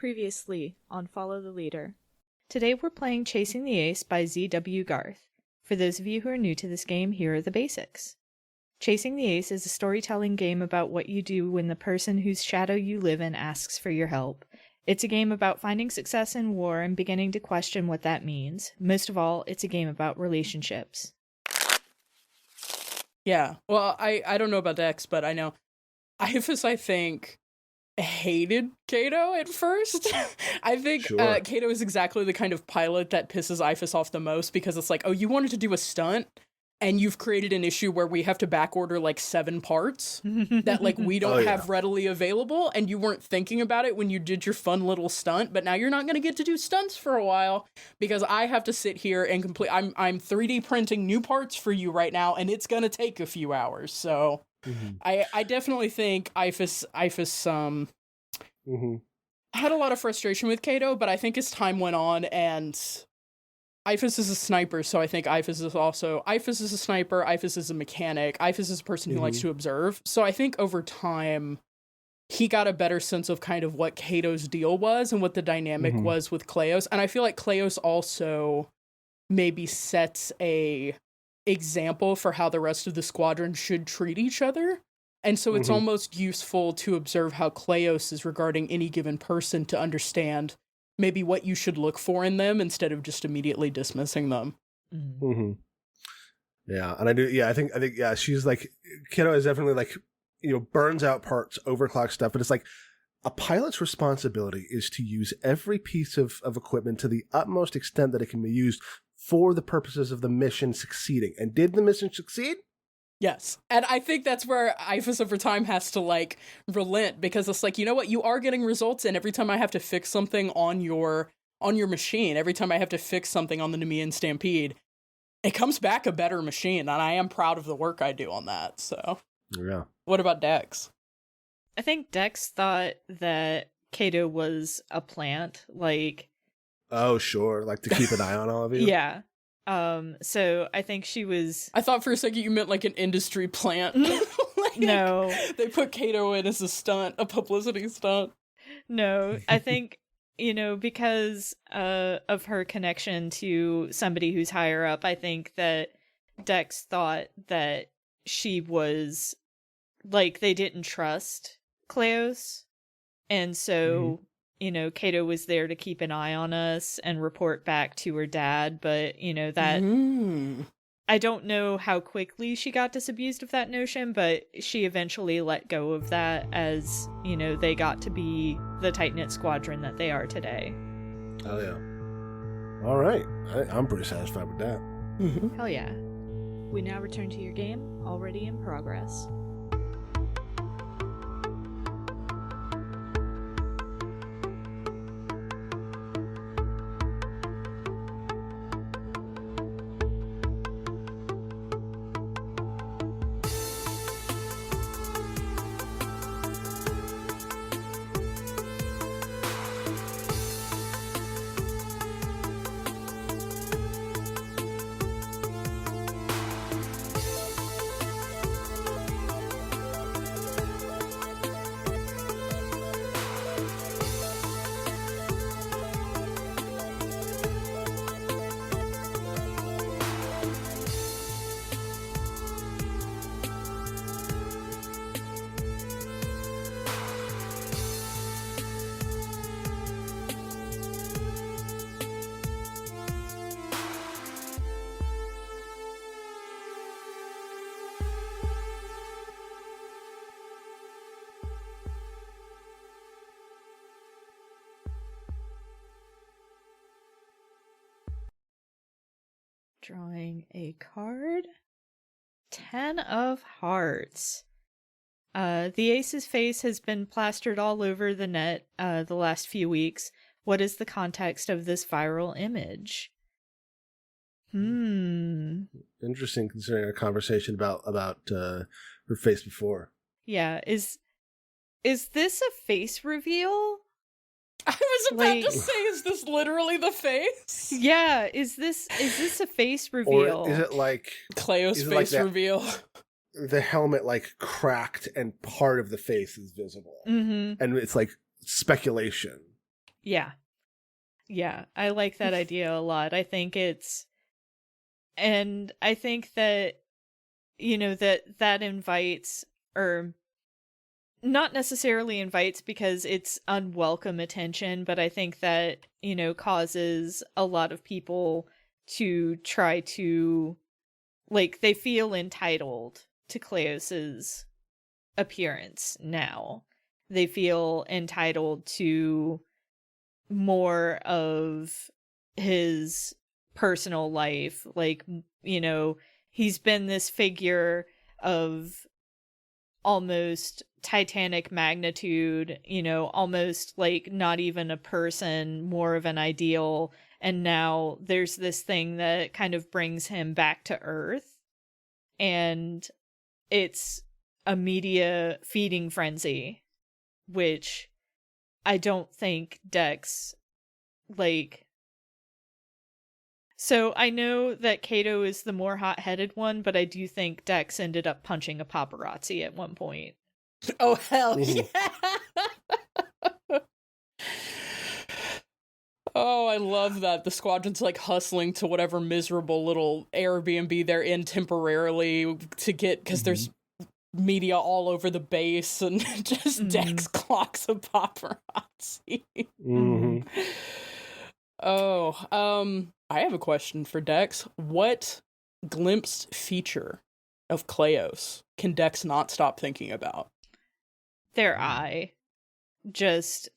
Previously on Follow the Leader. Today we're playing Chasing the Ace by Z.W. Garth. For those of you who are new to this game, here are the basics. Chasing the Ace is a storytelling game about what you do when the person whose shadow you live in asks for your help. It's a game about finding success in war and beginning to question what that means. Most of all, it's a game about relationships. Yeah, well, I don't know about Dex, but I know Ifus, I think, hated Kato at first. I think Sure. Kato is exactly the kind of pilot that pisses Ifus off the most, because it's like, oh, you wanted to do a stunt, and you've created an issue where we have to backorder like 7 parts that like we don't have readily available, and you weren't thinking about it when you did your fun little stunt, but now you're not going to get to do stunts for a while because I have to sit here and complete. I'm 3D printing new parts for you right now, and it's going to take a few hours. So I definitely think Ifus had a lot of frustration with Kato, but I think as time went on, and Ifus is a sniper, so I think Ifus is a sniper, Ifus is a mechanic, Ifus is a person who likes to observe, so I think over time, he got a better sense of kind of what Kato's deal was and what the dynamic was with Kleos, and I feel like Kleos also maybe sets a example for how the rest of the squadron should treat each other, and so it's almost useful to observe how Kleos is regarding any given person to understand maybe what you should look for in them instead of just immediately dismissing them. Yeah, and I think she's like, Kato is definitely like, burns out parts, overclock stuff, but it's like a pilot's responsibility is to use every piece of equipment to the utmost extent that it can be used for the purposes of the mission succeeding. And did the mission succeed? Yes. And I think that's where Ifus over time has to like relent, because it's like, you know what, you are getting results, and every time I have to fix something on your machine, every time I have to fix something on the Nemean Stampede, it comes back a better machine, and I am proud of the work I do on that. So yeah. What about Dex? I think Dex thought that Kato was a plant, like... Oh, sure, like to keep an eye on all of you? Yeah. So I think she was... I thought for a second you meant like an industry plant. Like, no. They put Kato in as a stunt, a publicity stunt. No, I think, because of her connection to somebody who's higher up, I think that Dex thought that she was, like, they didn't trust Kleos. And so... Kato was there to keep an eye on us and report back to her dad, but, that... I don't know how quickly she got disabused of that notion, but she eventually let go of that as, they got to be the tight-knit squadron that they are today. Oh, yeah. All right. I'm pretty satisfied with that. Hell yeah. We now return to your game, already in progress. Drawing a card. 10 of Hearts. The Ace's face has been plastered all over the net the last few weeks. What is the context of this viral image? Interesting, considering our conversation about her face before. Yeah, is this a face reveal? I was about to say, is this literally the face? Yeah, is this a face reveal? Or is it like Kleos face reveal? The helmet like cracked and part of the face is visible. Mm-hmm. And it's like speculation. Yeah. Yeah, I like that idea a lot. I think I think that, that invites, or not necessarily invites because it's unwelcome attention, but I think that, causes a lot of people to try to, like, they feel entitled to Cleos's appearance now. They feel entitled to more of his personal life. Like, he's been this figure of almost titanic magnitude, almost like not even a person, more of an ideal. And now there's this thing that kind of brings him back to Earth. And it's a media feeding frenzy, which I don't think Dex, like... So I know that Kato is the more hot-headed one, but I do think Dex ended up punching a paparazzi at one point. Oh, hell yeah! Oh, I love that. The squadron's like hustling to whatever miserable little Airbnb they're in temporarily to get, because there's media all over the base, and just Dex clocks a paparazzi. Oh, I have a question for Dex. What glimpsed feature of Kleos can Dex not stop thinking about? Their eye. Just,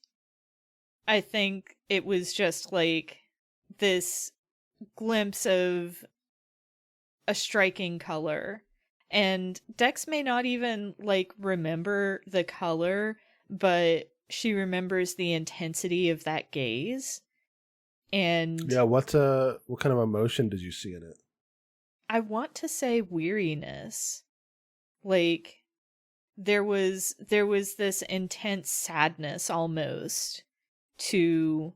I think it was just like this glimpse of a striking color. And Dex may not even like remember the color, but she remembers the intensity of that gaze. And yeah, what kind of emotion did you see in it? I want to say weariness. Like, there was this intense sadness almost to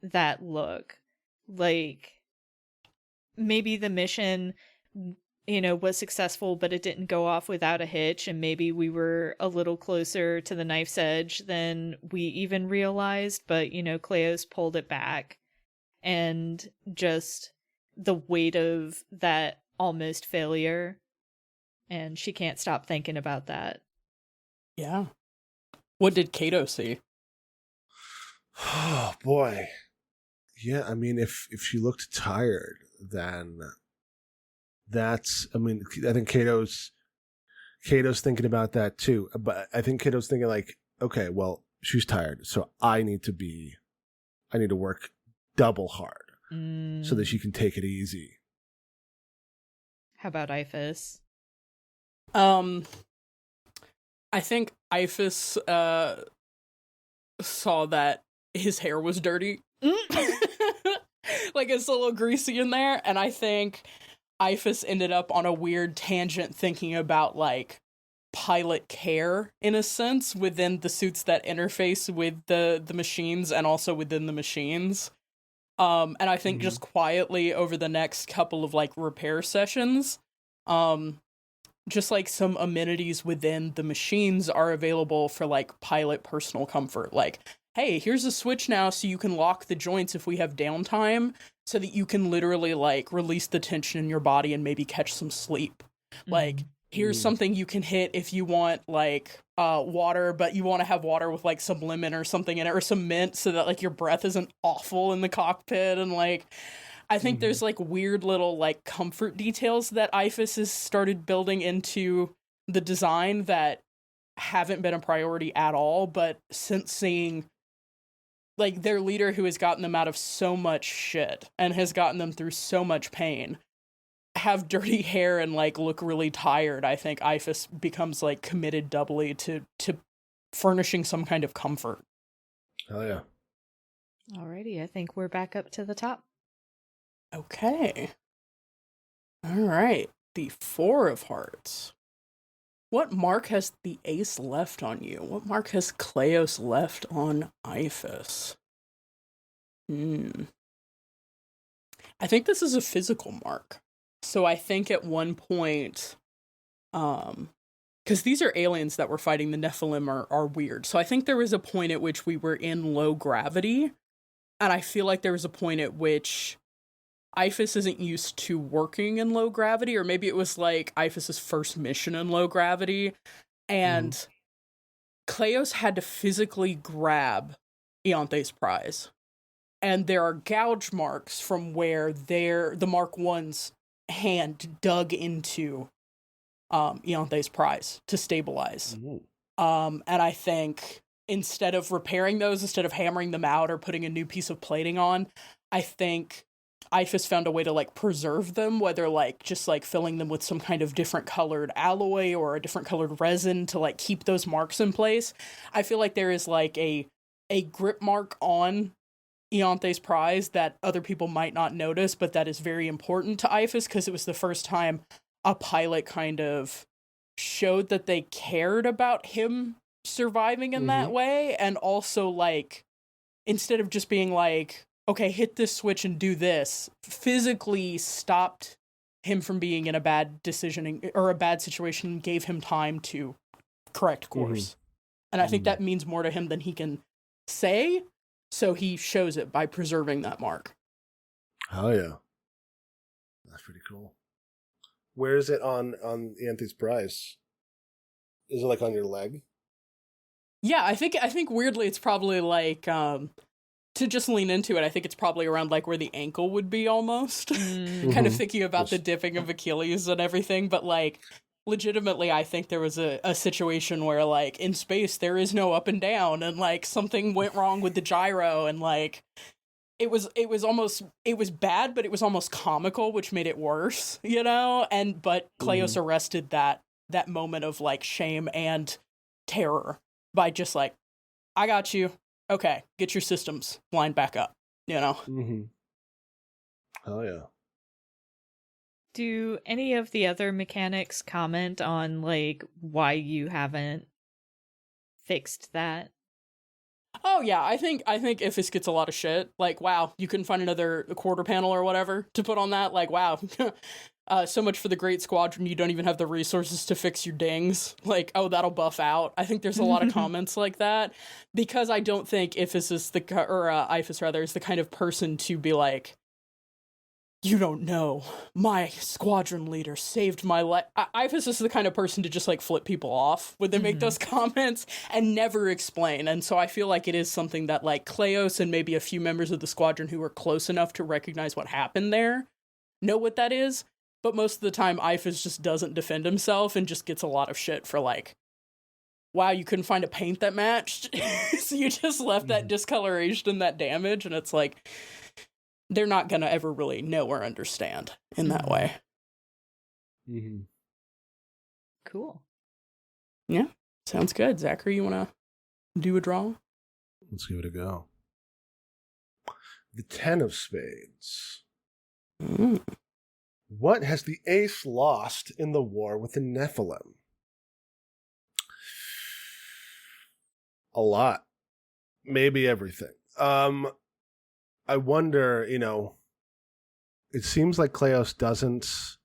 that look. Like, maybe the mission, was successful, but it didn't go off without a hitch, and maybe we were a little closer to the knife's edge than we even realized, but, Kleos pulled it back. And just the weight of that almost failure, and she can't stop thinking about that. Yeah. What did Kato see? Oh boy. Yeah, I mean, if she looked tired, then I think Kato's thinking about that too. But I think Kato's thinking like, okay, well, she's tired, so I need to work double hard so that she can take it easy. How about Iphis? I think Iphis saw that his hair was dirty. Like, it's a little greasy in there, and I think Iphis ended up on a weird tangent thinking about, like, pilot care, in a sense, within the suits that interface with the machines and also within the machines. And I think just quietly over the next couple of, like, repair sessions, just, like, some amenities within the machines are available for, like, pilot personal comfort. Like, hey, here's a switch now so you can lock the joints if we have downtime, so that you can literally, like, release the tension in your body and maybe catch some sleep. Like, here's something you can hit if you want, like, water, but you want to have water with, like, some lemon or something in it, or some mint, so that, like, your breath isn't awful in the cockpit. And, like, I think there's, like, weird little, like, comfort details that Iphis has started building into the design that haven't been a priority at all, but since seeing, like, their leader who has gotten them out of so much shit and has gotten them through so much pain have dirty hair and, like, look really tired, I think Iphis becomes, like, committed doubly to furnishing some kind of comfort. Oh yeah. Alrighty, I think we're back up to the top. Okay. Alright. The Four of Hearts. What mark has the ace left on you? What mark has Kleos left on Iphis? I think this is a physical mark. So I think at one point, because these are aliens that were fighting the Nephilim are weird. So I think there was a point at which we were in low gravity, And I feel like there was a point at which Iphis isn't used to working in low gravity, or maybe it was like Iphis' first mission in low gravity, and Kleos had to physically grab Ianthe's prize. And there are gouge marks from where the Mark I's hand dug into Ianthe's prize to stabilize. And I think instead of repairing those, instead of hammering them out or putting a new piece of plating on, I think Iphis found a way to like preserve them, whether like just like filling them with some kind of different colored alloy or a different colored resin to like keep those marks in place. I feel like there is like a grip mark on Ianthe's prize that other people might not notice, but that is very important to Iphis because it was the first time a pilot kind of showed that they cared about him surviving in that way, and also like instead of just being like, okay, hit this switch and do this, physically stopped him from being in a bad decision or a bad situation and gave him time to correct course. And I think that means more to him than he can say, so he shows it by preserving that mark. Oh yeah, that's pretty cool. Where is it on Ianthe's prize? Is it like on your leg? Yeah, I think weirdly it's probably like to just lean into it, I think it's probably around like where the ankle would be almost. Kind of thinking about the dipping of Achilles and everything, but like legitimately I think there was a situation where like in space there is no up and down, and like something went wrong with the gyro, and like it was bad, but it was almost comical, which made it worse, you know? But Kleos arrested that moment of like shame and terror by just like, I got you. Okay, get your systems lined back up, you know? Oh yeah. Do any of the other mechanics comment on like why you haven't fixed that? Oh yeah, I think Iphis gets a lot of shit. Like, wow, you couldn't find another quarter panel or whatever to put on that. Like, wow, so much for the Great Squadron. You don't even have the resources to fix your dings. Like, oh, that'll buff out. I think there's a lot of comments like that, because I don't think Iphis is Iphis rather is the kind of person to be like, you don't know, my squadron leader saved my life. Iphis is the kind of person to just like flip people off when they make those comments and never explain. And so I feel like it is something that like Kleos and maybe a few members of the squadron who are close enough to recognize what happened there know what that is. But most of the time, Iphis just doesn't defend himself and just gets a lot of shit for like, wow, you couldn't find a paint that matched. So you just left that discoloration and that damage. And it's like, they're not going to ever really know or understand in that way. Cool. Yeah, sounds good. Zachary, you want to do a draw? Let's give it a go. The 10 of spades. What has the ace lost in the war with the Nephilim? A lot. Maybe everything. I wonder, you know, it seems like Kleos doesn't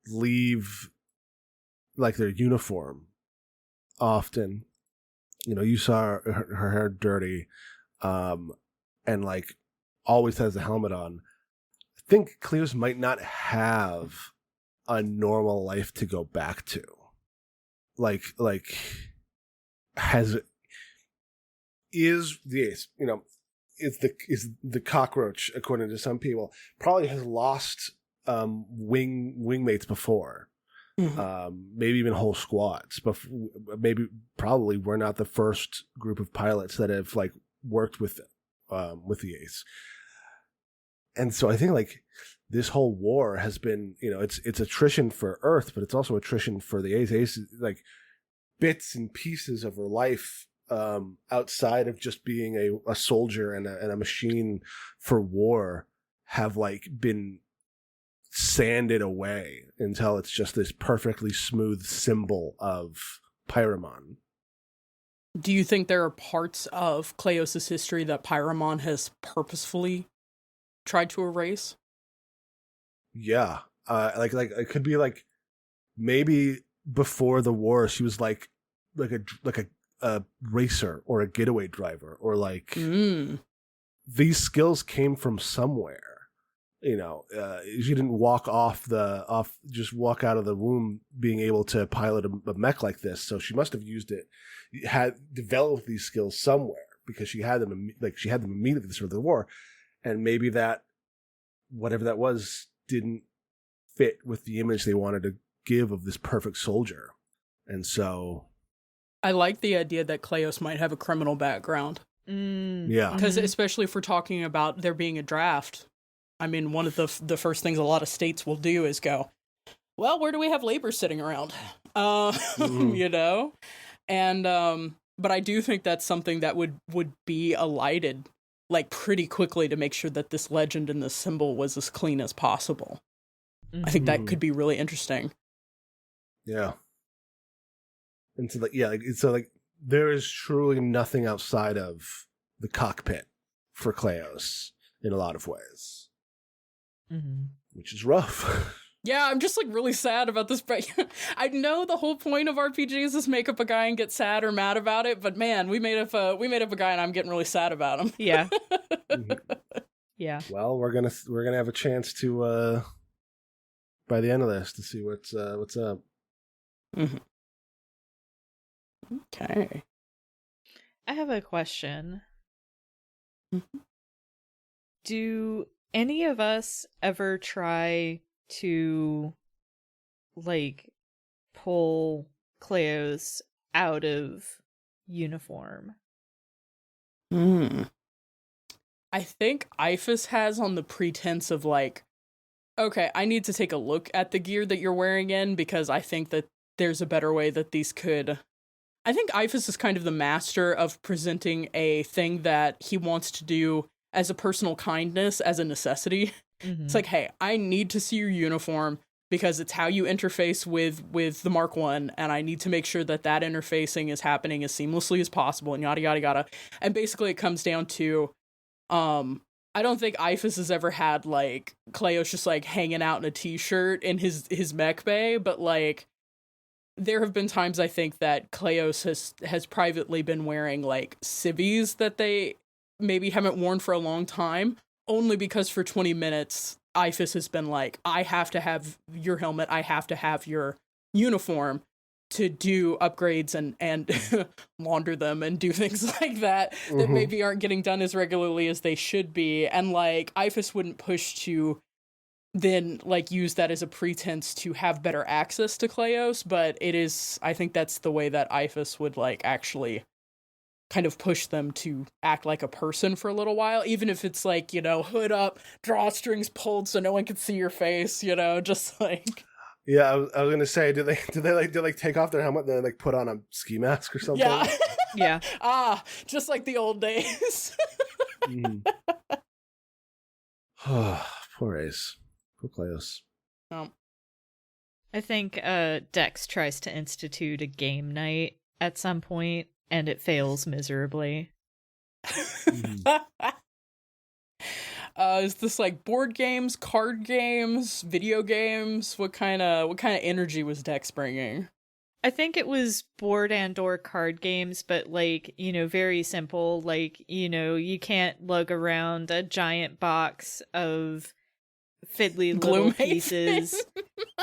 leave like their uniform often. You know, you saw her hair dirty, and like always has a helmet on. I think Kleos might not have a normal life to go back to. Like is the ace, you know, is the cockroach, according to some people, probably has lost wingmates before. Maybe even whole squads, but probably we're not the first group of pilots that have like worked with the ace. And so I think like this whole war has been, you know, it's attrition for Earth, but it's also attrition for the ace. Ace is like bits and pieces of her life outside of just being a soldier and a machine for war have like been sanded away until it's just this perfectly smooth symbol of Pyramon. Do you think there are parts of Kleos' history that Pyramon has purposefully tried to erase? Yeah. Like it could be like maybe before the war she was like a racer or a getaway driver or like these skills came from somewhere. You know, she didn't just walk out of the womb being able to pilot a mech like this. So she must have had developed these skills somewhere because she had them immediately at the start of the war. And maybe that, whatever that was, didn't fit with the image they wanted to give of this perfect soldier. And so I like the idea that Kleos might have a criminal background. Yeah. Because especially if we're talking about there being a draft, I mean, one of the first things a lot of states will do is go, well, where do we have labor sitting around? You know? And, but I do think that's something that would be elided, like, pretty quickly to make sure that this legend and this symbol was as clean as possible. I think that could be really interesting. Yeah. And so, there is truly nothing outside of the cockpit for Kleos in a lot of ways. Which is rough. Yeah, I'm just, like, really sad about this. But I know the whole point of RPGs is make up a guy and get sad or mad about it, but man, we made up a guy and I'm getting really sad about him. Yeah. Yeah. Well, we're gonna have a chance to by the end of this to see what's up. Okay. I have a question. Do any of us ever try to, like, pull Kleos out of uniform? I think IFAS has, on the pretense of, like, okay, I need to take a look at the gear that you're wearing in, because I think that there's a better way that these could... I think IFAS is kind of the master of presenting a thing that he wants to do as a personal kindness, as a necessity. It's like, hey, I need to see your uniform because it's how you interface with the Mark 1, and I need to make sure that that interfacing is happening as seamlessly as possible, and yada, yada, yada. And basically it comes down to, I don't think IFAS has ever had, like, Kleos just, like, hanging out in a t-shirt in his mech bay, but, like, there have been times, I think, that Kleos has privately been wearing, like, civvies that they maybe haven't worn for a long time, only because for 20 minutes, IFAS has been like, I have to have your helmet, I have to have your uniform to do upgrades and launder them and do things like that that maybe aren't getting done as regularly as they should be. And, like, IFAS wouldn't push to then, like, use that as a pretense to have better access to Kleos, but it is, I think that's the way that IFAS would, like, actually kind of push them to act like a person for a little while, even if it's, like, you know, hood up, drawstrings pulled so no one can see your face, you know, just like... Yeah, I was gonna say, do they take off their helmet and then, like, put on a ski mask or something? Yeah. Yeah. Just like the old days. Poor Ace. Poor Kleos. I think Dex tries to institute a game night at some point, and it fails miserably. Is this, like, board games, card games, video games? What kind of energy was Dex bringing? I think it was board and or card games, but, like, you know, very simple. Like, you know, you can't lug around a giant box of fiddly little pieces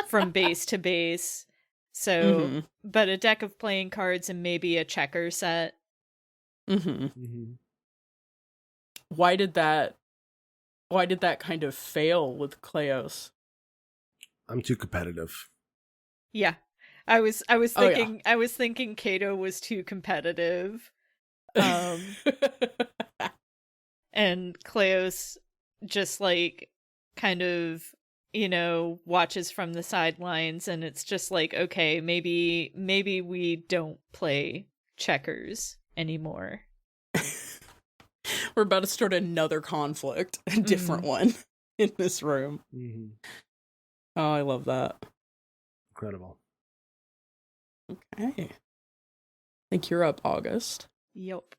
from base to base. So, but a deck of playing cards and maybe a checker set. Why did that kind of fail with Kleos? I'm too competitive. Yeah. I was thinking I was thinking Kato was too competitive. And Kleos just, like, kind of, you know, watches from the sidelines, and it's just like, okay, maybe we don't play checkers anymore. We're about to start another conflict, a different one in this room. Oh, I love that. Incredible. Okay. I think you're up, August. Yep.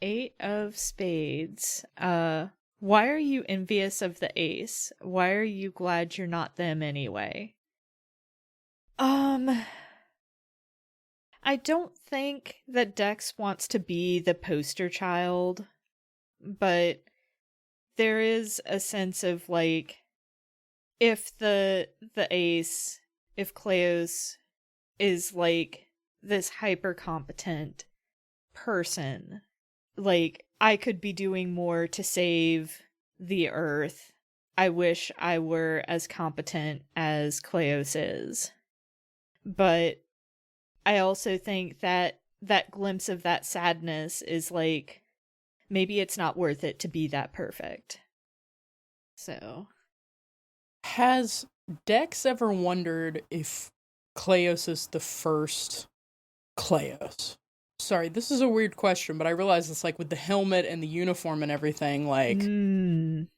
8 of spades. Why are you envious of the ace? Why are you glad you're not them anyway? I don't think that Dex wants to be the poster child but there is a sense of like, if the ace, if Kleos is like this hyper competent person, like, I could be doing more to save the Earth. I wish I were as competent as Kleos is. But I also think that that glimpse of that sadness is like, maybe it's not worth it to be that perfect. So. Has Dex ever wondered if Kleos is the first Kleos? Sorry, this is a weird question, but I realize it's like with the helmet and the uniform and everything, like,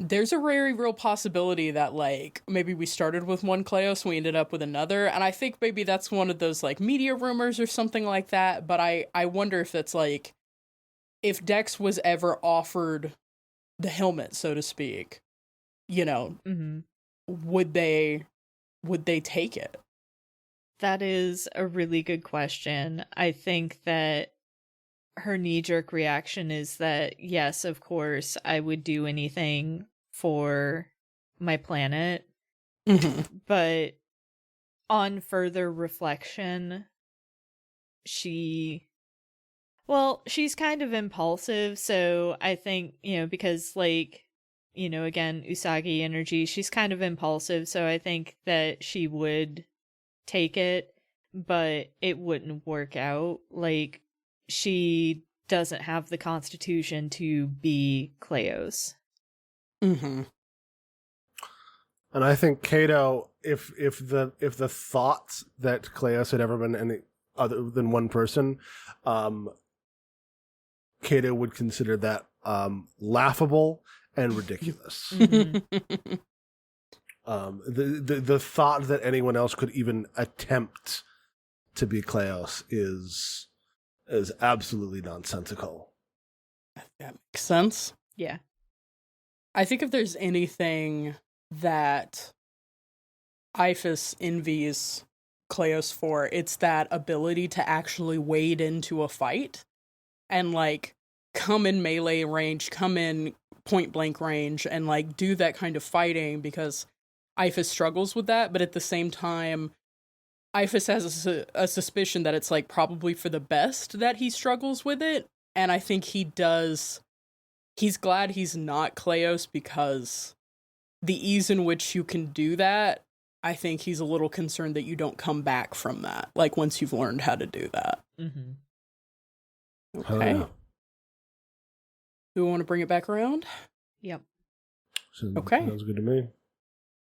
there's a very real possibility that, like, maybe we started with one Kleos and we ended up with another, and I think maybe that's one of those, like, media rumors or something like that, but I wonder if it's, like, if Dex was ever offered the helmet, so to speak, you know, would they take it? That is a really good question. I think that her knee-jerk reaction is that, yes, of course, I would do anything for my planet. But on further reflection, she's kind of impulsive, so I think, because, like, again, Usagi energy, she's kind of impulsive, so I think that she would take it, but it wouldn't work out. Like, she doesn't have the constitution to be Kleos. And I think Cato, if the thoughts that Kleos had ever been any other than one person, Cato would consider that laughable and ridiculous. The thought that anyone else could even attempt to be Kleos is absolutely nonsensical. That makes sense. Yeah. I think if there's anything that Iphis envies Kleos for, it's that ability to actually wade into a fight and, like, come in melee range, come in point blank range, and, like, do that kind of fighting, because Iphis struggles with that, but at the same time, Iphis has a suspicion that it's, like, probably for the best that he struggles with it, and I think he's glad he's not Kleos, because the ease in which you can do that, I think he's a little concerned that you don't come back from that, like, once you've learned how to do that. Okay. Do we want to bring it back around? Yep. Okay. Sounds good to me.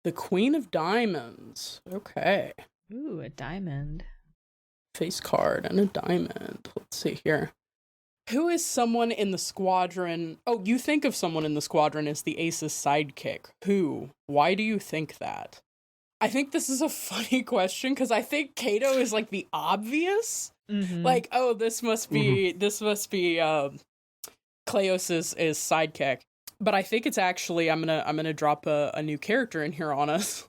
The Queen of Diamonds. Okay. Ooh, a diamond. Face card and a diamond. Let's see here. Who is someone in the squadron? Oh, you think of someone in the squadron as the Ace's sidekick. Who? Why do you think that? I think this is a funny question, because I think Cato is, like, the obvious. Like, oh, this must be Kleos' sidekick. But I think it's actually, I'm gonna drop a new character in here on us.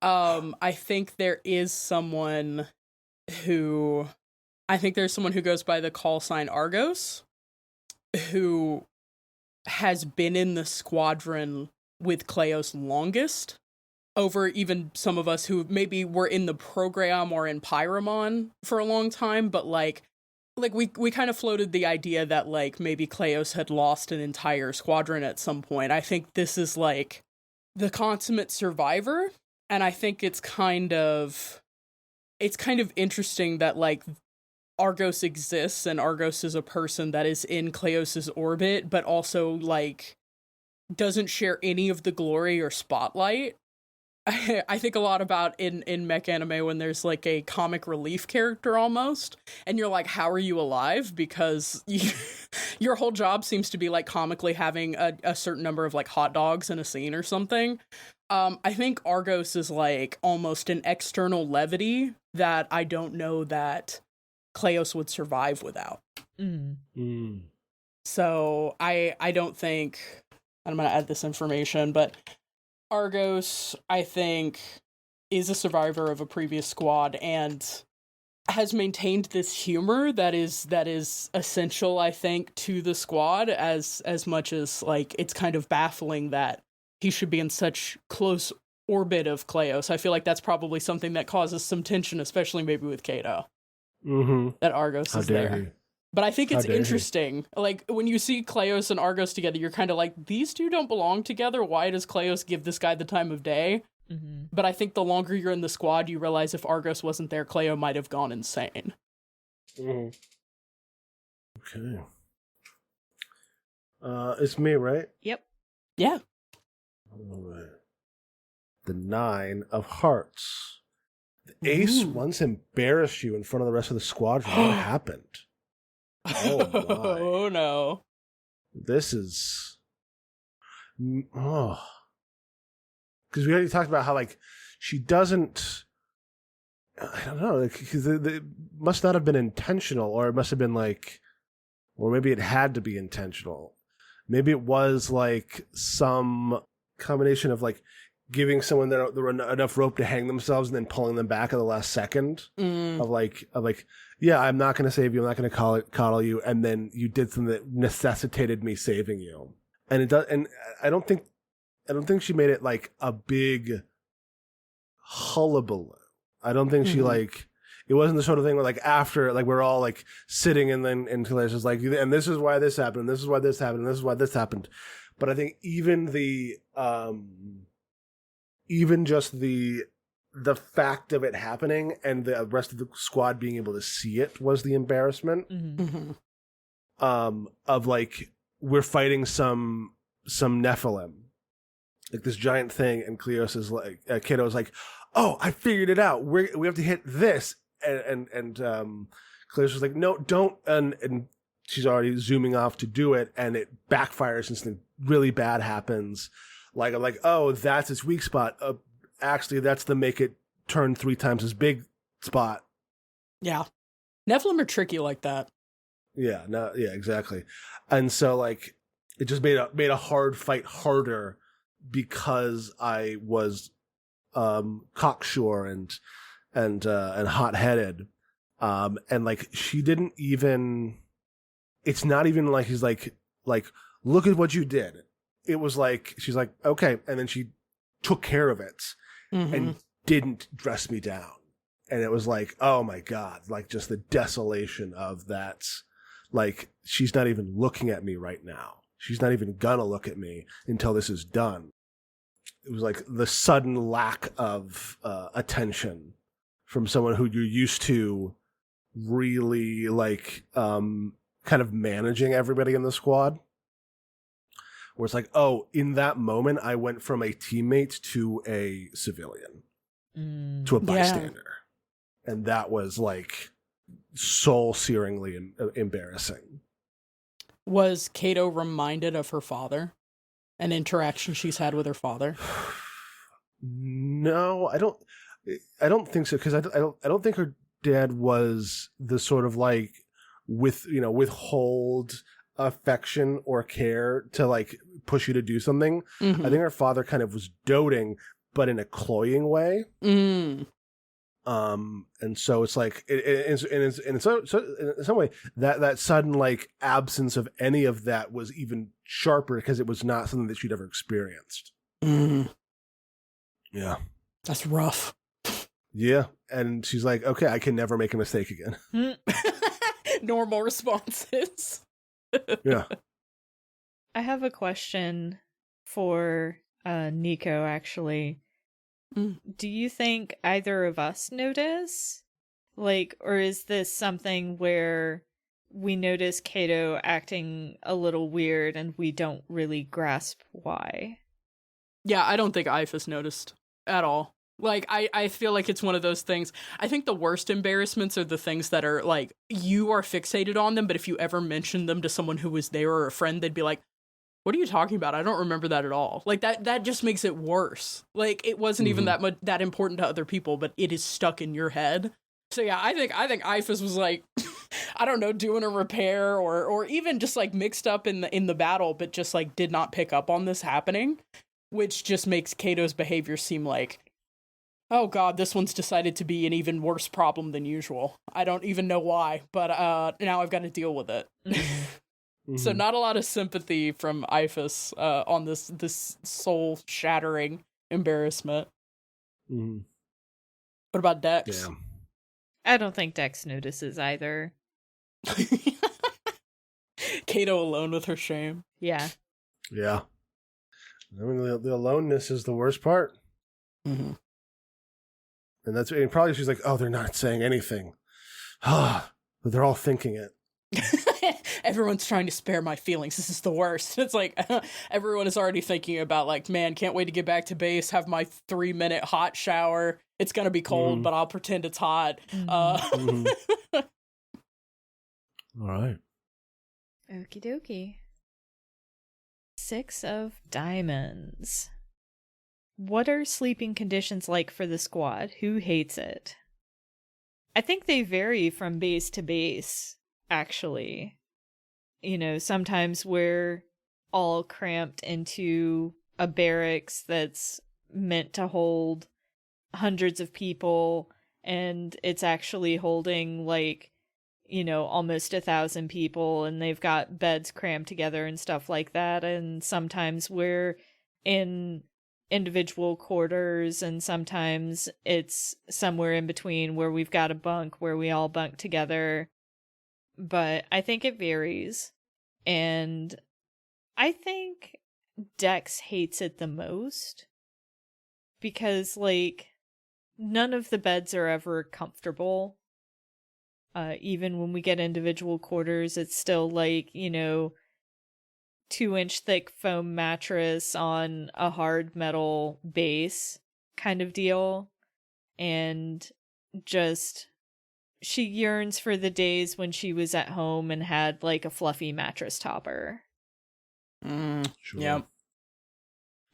I think there's someone who goes by the call sign Argos, who has been in the squadron with Kleos longest, over even some of us who maybe were in the program or in Pyramon for a long time, but like we kind of floated the idea that, like, maybe Kleos had lost an entire squadron at some point. I think this is, like, the consummate survivor, and I think it's kind of interesting that, like, Argos exists, and Argos is a person that is in Kleos' orbit, but also, like, doesn't share any of the glory or spotlight. I think a lot about in mech anime when there's, like, a comic relief character almost, and you're like, how are you alive? Because your whole job seems to be, like, comically having a certain number of, like, hot dogs in a scene or something. I think Argos is, like, almost an external levity that I don't know that Kleos would survive without. So I don't think, I'm going to add this information, but Argos, I think, is a survivor of a previous squad, and has maintained this humor that is essential, I think, to the squad, as much as like it's kind of baffling that he should be in such close orbit of Kleos. I feel like that's probably something that causes some tension, especially maybe with Kato. That Argos is there. He? But I think it's interesting. Like, when you see Kleos and Argos together, you're kind of like, these two don't belong together. Why does Kleos give this guy the time of day? But I think the longer you're in the squad, you realize if Argos wasn't there, Cleo might have gone insane. Okay. It's me, right? Yep. Yeah. All right. The 9 of Hearts. The ace once embarrassed you in front of the rest of the squadron. What happened? Oh, my. Oh, no. This is... Oh... Because we already talked about how, like, she doesn't... I don't know, because it must not have been intentional, or it must have been, like... Or maybe it had to be intentional. Maybe it was, like, some combination of, like, giving someone there enough rope to hang themselves and then pulling them back at the last second. Of like, yeah, I'm not going to save you, I'm not going to coddle you, and then you did something that necessitated me saving you. And it does, and I don't think she made it like a big hullabaloo. I don't think she like, it wasn't the sort of thing where like after, like we're all like sitting and Claire's just like, and this is why this happened, and this is why this happened, and this is why this happened. But I think even just the fact of it happening and the rest of the squad being able to see it was the embarrassment. Of like, we're fighting some Nephilim, like this giant thing, and Kleos is like, Kato's like, oh, I figured it out. We have to hit this, and Kleos was like, no, don't, and she's already zooming off to do it, and it backfires and something really bad happens. Like, I'm like, oh, that's its weak spot. Actually, that's the make it turn 3 times as big spot. Yeah, Nephilim are tricky like that. Yeah, no, yeah, exactly. And so like, it just made a hard fight harder because I was cocksure and hot headed, and like she didn't even. It's not even like he's like look at what you did. It was like she's like okay, and then she took care of it and didn't dress me down, and it was like, oh my god, like just the desolation of that. Like, she's not even looking at me right now. She's not even gonna look at me until this is done. It was like the sudden lack of attention from someone who you're used to really like kind of managing everybody in the squad. Where it's like, oh, in that moment, I went from a teammate to a civilian, to a bystander. Yeah. And that was like soul-searingly embarrassing. Was Kato reminded of her father? An interaction she's had with her father? No, I don't think so, because I don't think her dad was the sort of like withhold affection or care to like push you to do something. I think her father kind of was doting, but in a cloying way. And so it's like in some way that sudden like absence of any of that was even sharper because it was not something that she'd ever experienced. Yeah, that's rough. Yeah, and she's like, okay, I can never make a mistake again. Normal responses. Yeah. I have a question for Nico, actually. Do you think either of us notice? Like, or is this something where we notice Kato acting a little weird and we don't really grasp why? Yeah, I don't think Ifas noticed at all. Like, I feel like it's one of those things. I think the worst embarrassments are the things that are, like, you are fixated on them, but if you ever mention them to someone who was there or a friend, they'd be like, what are you talking about? I don't remember that at all. Like, that just makes it worse. Like, it wasn't even that important to other people, but it is stuck in your head. So yeah, I think Ifas was like, I don't know, doing a repair or even just like mixed up in the battle, but just like did not pick up on this happening, which just makes Kato's behavior seem like Oh god, this one's decided to be an even worse problem than usual. I don't even know why, but now I've got to deal with it. So not a lot of sympathy from Ifus on this soul-shattering embarrassment. What about Dex? Yeah. I don't think Dex notices either. Kato alone with her shame. Yeah. Yeah. I mean, the aloneness is the worst part. Mm-hmm. And probably she's like, oh, they're not saying anything. But they're all thinking it. Everyone's trying to spare my feelings. This is the worst. It's like everyone is already thinking about like, man, can't wait to get back to base, have my 3-minute hot shower. It's going to be cold, but I'll pretend it's hot. All right. Okie dokie. 6 of diamonds. What are sleeping conditions like for the squad? Who hates it? I think they vary from base to base, actually. You know, sometimes we're all cramped into a barracks that's meant to hold hundreds of people, and it's actually holding, like, you know, almost 1,000 people, and they've got beds crammed together and stuff like that. And sometimes we're in individual quarters, and sometimes it's somewhere in between where we've got a bunk where we all bunk together. But I think it varies. And I think Dex hates it the most because, like, none of the beds are ever comfortable. Even when we get individual quarters, it's still like, you know, 2-inch thick foam mattress on a hard metal base kind of deal. And just, she yearns for the days when she was at home and had like a fluffy mattress topper. Sure. Yeah.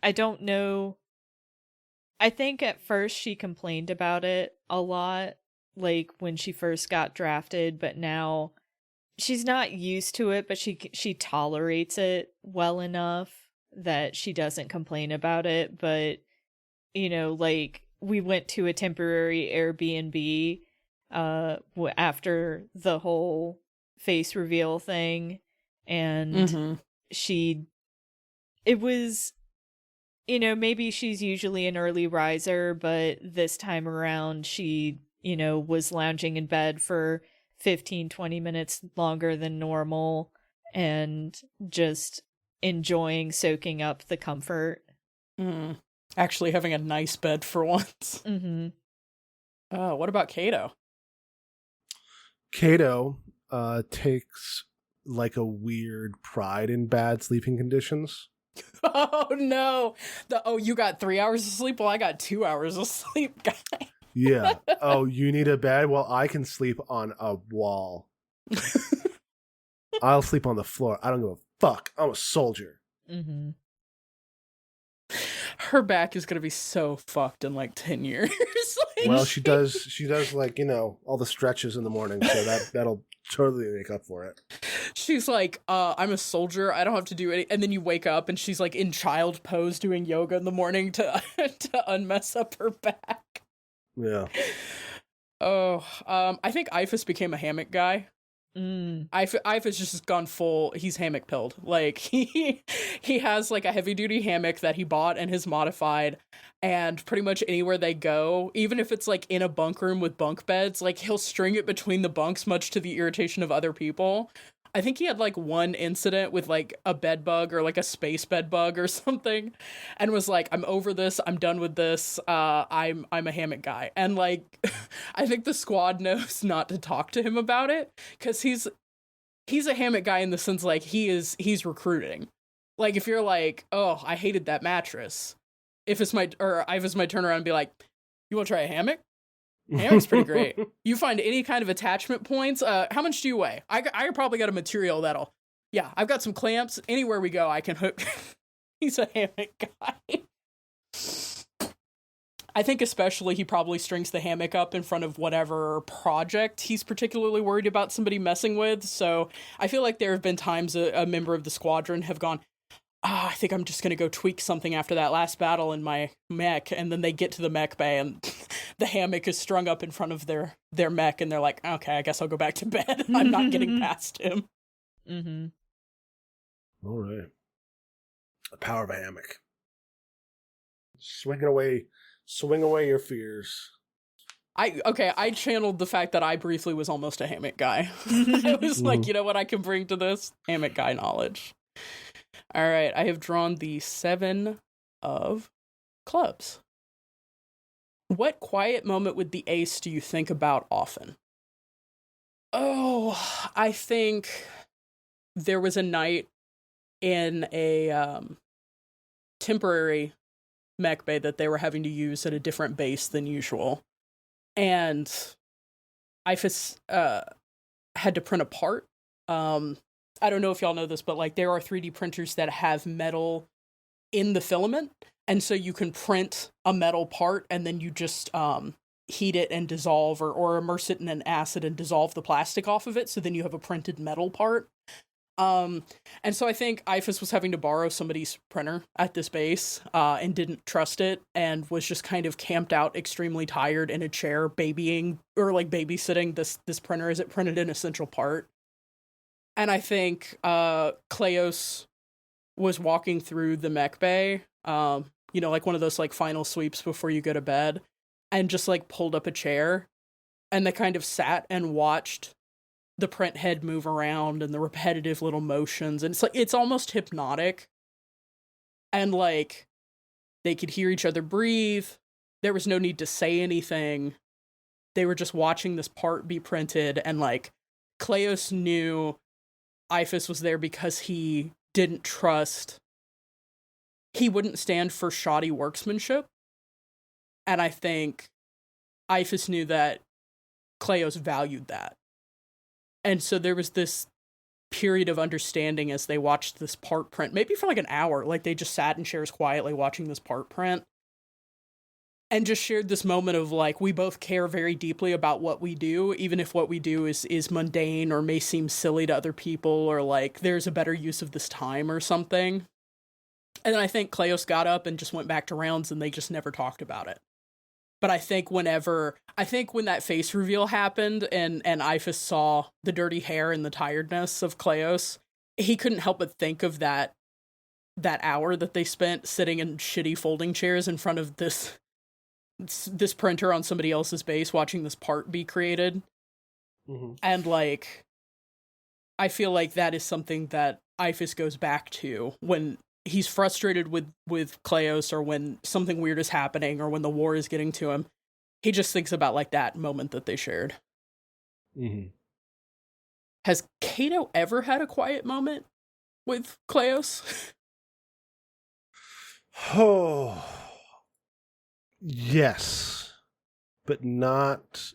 I don't know. I think at first she complained about it a lot, like when she first got drafted, but now she's not used to it, but she tolerates it well enough that she doesn't complain about it. But, you know, like, we went to a temporary Airbnb after the whole face reveal thing, and it was, you know, maybe she's usually an early riser, but this time around she, you know, was lounging in bed for 15-20 minutes longer than normal and just enjoying soaking up the comfort. Actually having a nice bed for once. What about Kato? Kato takes like a weird pride in bad sleeping conditions. Oh no! You got 3 hours of sleep? Well, I got 2 hours of sleep, guy. Yeah. Oh, you need a bed? Well, I can sleep on a wall. I'll sleep on the floor. I don't give a fuck. I'm a soldier. Her back is gonna be so fucked in like 10 years. Like, well, she does like, you know, all the stretches in the morning, so that'll totally make up for it. She's like, I'm a soldier, I don't have to do any, and then you wake up and she's like in child pose doing yoga in the morning to unmess up her back. Yeah. Oh, I think Ifus became a hammock guy. Ifus just gone full, he's hammock pilled. Like, he has like a heavy duty hammock that he bought and has modified, and pretty much anywhere they go, even if it's like in a bunk room with bunk beds, like he'll string it between the bunks, much to the irritation of other people. I think he had like one incident with like a bed bug or like a space bed bug or something, and was like, I'm over this, I'm done with this, I'm a hammock guy. And like, I think the squad knows not to talk to him about it, because he's a hammock guy in the sense like he's recruiting. Like, if you're like, oh, I hated that mattress, if it's my turn around and be like, you want to try a hammock? Hammock's pretty great. You find any kind of attachment points. How much do you weigh? I probably got a material that'll. Yeah, I've got some clamps. Anywhere we go, I can hook. He's a hammock guy. I think especially he probably strings the hammock up in front of whatever project he's particularly worried about somebody messing with. So I feel like there have been times a member of the squadron have gone, I think I'm just going to go tweak something after that last battle in my mech. And then they get to the mech bay and the hammock is strung up in front of their mech. And they're like, okay, I guess I'll go back to bed. I'm not getting past him. Mm-hmm. All right. The power of a hammock. Swing away your fears. I channeled the fact that I briefly was almost a hammock guy. I was like, you know what I can bring to this? Hammock guy knowledge. All right, I have drawn the 7 of clubs. What quiet moment with the ace do you think about often? Oh, I think there was a night in a temporary mech bay that they were having to use at a different base than usual. And IFAS had to print a part. I don't know if y'all know this, but like there are 3D printers that have metal in the filament. And so you can print a metal part and then you just heat it and dissolve or immerse it in an acid and dissolve the plastic off of it. So then you have a printed metal part. And so I think IFAS was having to borrow somebody's printer at this base, and didn't trust it and was just kind of camped out extremely tired in a chair babysitting this printer as it printed an essential part. And I think, Kleos was walking through the mech bay, like one of those like final sweeps before you go to bed, and just like pulled up a chair and they kind of sat and watched the print head move around and the repetitive little motions. And it's almost hypnotic. And like, they could hear each other breathe. There was no need to say anything. They were just watching this part be printed. And like, Kleos knew IFAS was there because he didn't trust. He wouldn't stand for shoddy workmanship. And I think IFAS knew that Kleos valued that. And so there was this period of understanding as they watched this part print, maybe for like an hour. Like they just sat in chairs quietly watching this part print and just shared this moment of like, we both care very deeply about what we do, even if what we do is mundane or may seem silly to other people, or like there's a better use of this time or something. And then I think Kleos got up and just went back to rounds and they just never talked about it. But I think when that face reveal happened and IFAS saw the dirty hair and the tiredness of Kleos, he couldn't help but think of that hour that they spent sitting in shitty folding chairs in front of this printer on somebody else's base watching this part be created. Mm-hmm. And like, I feel like that is something that IFAS goes back to when he's frustrated with Kleos, or when something weird is happening, or when the war is getting to him. He just thinks about like that moment that they shared. Mm-hmm. Has Kato ever had a quiet moment with Kleos? Oh, yes, but not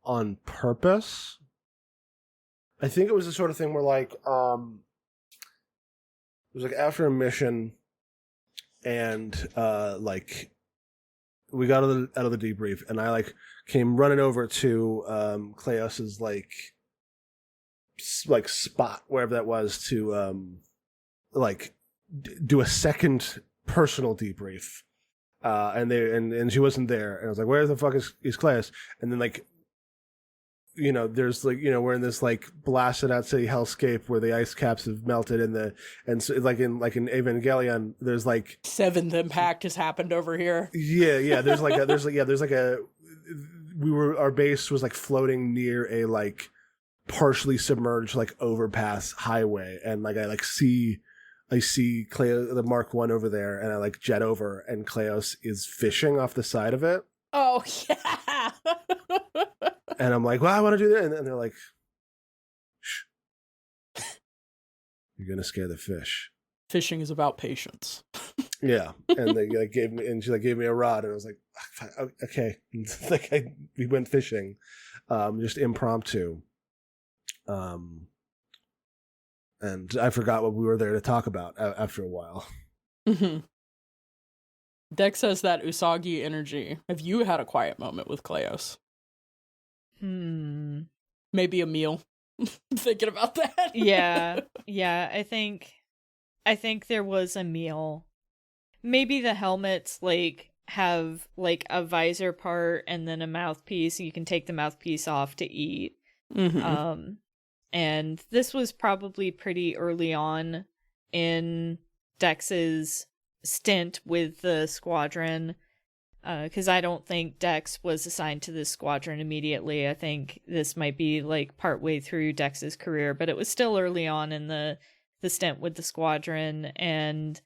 on purpose. I think it was the sort of thing where like, it was like after a mission, and like we got out of the debrief, and I like came running over to Kleos's like spot, wherever that was, to do a second personal debrief, and she wasn't there, and I was like, where the fuck is Kleos? And then like, there's like, we're in this like blasted out city hellscape where the ice caps have melted and so like in Evangelion, there's like seventh impact has happened over here. Yeah. Our base was like floating near a like partially submerged like overpass highway, and like I see Kleos, the Mark 1 over there, and I like jet over, and Kleos is fishing off the side of it. Oh yeah. And I'm like, well, I want to do that. And they're like, shh. You're going to scare the fish. Fishing is about patience. Yeah. And they like, gave me a rod, and I was like, okay. We went fishing, just impromptu. And I forgot what we were there to talk about after a while. Mm-hmm. Dex says that Usagi energy. Have you had a quiet moment with Kleos? Maybe a meal. Thinking about that. Yeah. I think I think there was a meal. Maybe the helmets, like, have, like, a visor part and then a mouthpiece. You can take the mouthpiece off to eat. Mm-hmm. And this was probably pretty early on in Dex's stint with the squadron. Because I don't think Dex was assigned to this squadron immediately. I think this might be, like, partway through Dex's career, but it was still early on in the stint with the squadron, and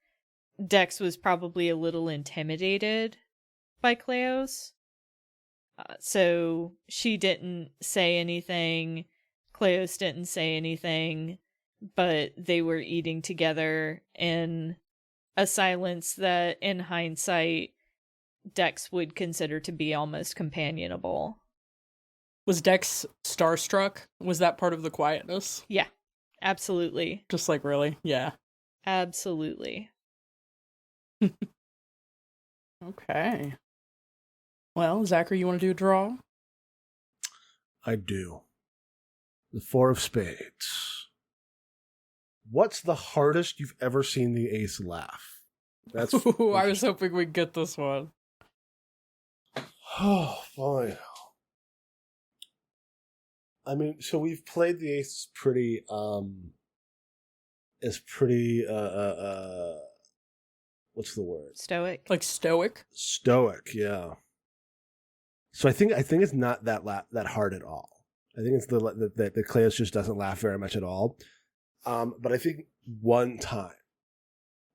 Dex was probably a little intimidated by Kleos. So she didn't say anything. Kleos didn't say anything, but they were eating together in a silence that, in hindsight, Dex would consider to be almost companionable. Was Dex starstruck? Was that part of the quietness? Yeah, absolutely. Just like, really? Yeah. Absolutely. Okay. Well, Zachary, you want to do a draw? I do. The 4 of spades. What's the hardest you've ever seen the ace laugh? That's. Ooh, I was hoping we'd get this one. Oh, fine. I mean, so we've played the ace pretty, what's the word? Stoic. Like stoic? Stoic, yeah. So I think it's not that hard at all. I think it's the Kleos just doesn't laugh very much at all. But I think one time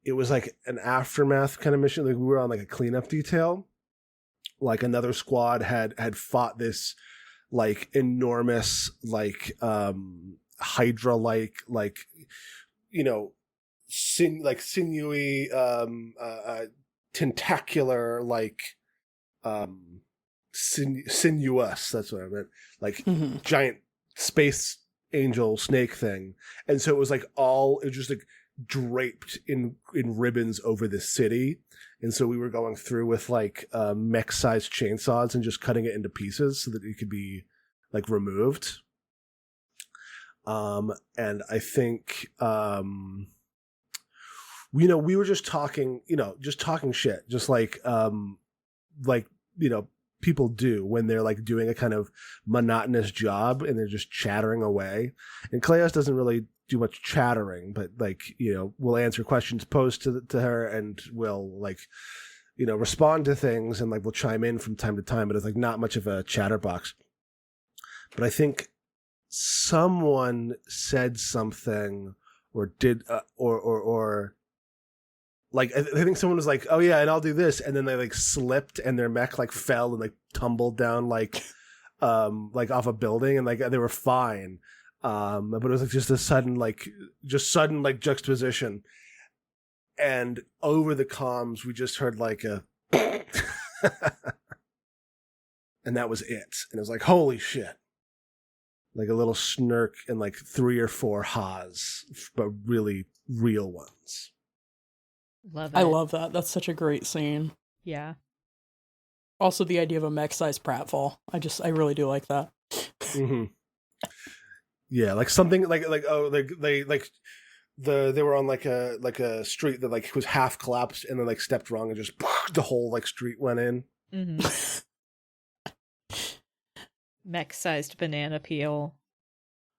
it was like an aftermath kind of mission. Like we were on like a cleanup detail. Like another squad had fought this like enormous like hydra like sinewy tentacular like sinuous, that's what I meant, like giant space angel snake thing. And so it was just like draped in ribbons over the city. And so we were going through with like mech-sized chainsaws and just cutting it into pieces so that it could be like removed. And I think we were just talking, shit, just like people do when they're like doing a kind of monotonous job and they're just chattering away. And Kleos doesn't really do much chattering, but like, we'll answer questions posed to her and we'll like, respond to things and like we'll chime in from time to time, but it's like not much of a chatterbox. But I think someone said something or did, or like, I think someone was like, oh yeah, and I'll do this. And then they like slipped and their mech like fell and like tumbled down like off a building and like they were fine. But it was like just a sudden juxtaposition. And over the comms, we just heard like a, and that was it. And it was like, holy shit. Like a little snirk and like 3 or 4 ha's, but really real ones. Love it. I love that. That's such a great scene. Yeah. Also, the idea of a mech-sized pratfall. I really do like that. Mm-hmm. Yeah, like something like they were on like a street that like was half collapsed and then like stepped wrong and just the whole like street went in. Mm-hmm. Mech-sized banana peel.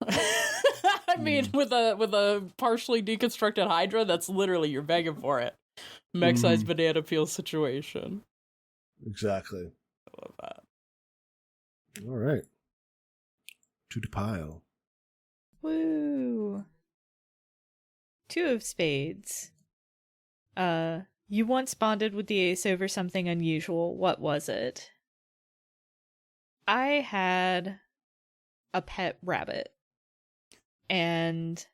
I mean, with a partially deconstructed Hydra, that's literally, you're begging for it. Mech-sized banana peel situation. Exactly. I love that. All right. To the pile. Woo. 2 of spades. You once bonded with the ace over something unusual. What was it? I had a pet rabbit. And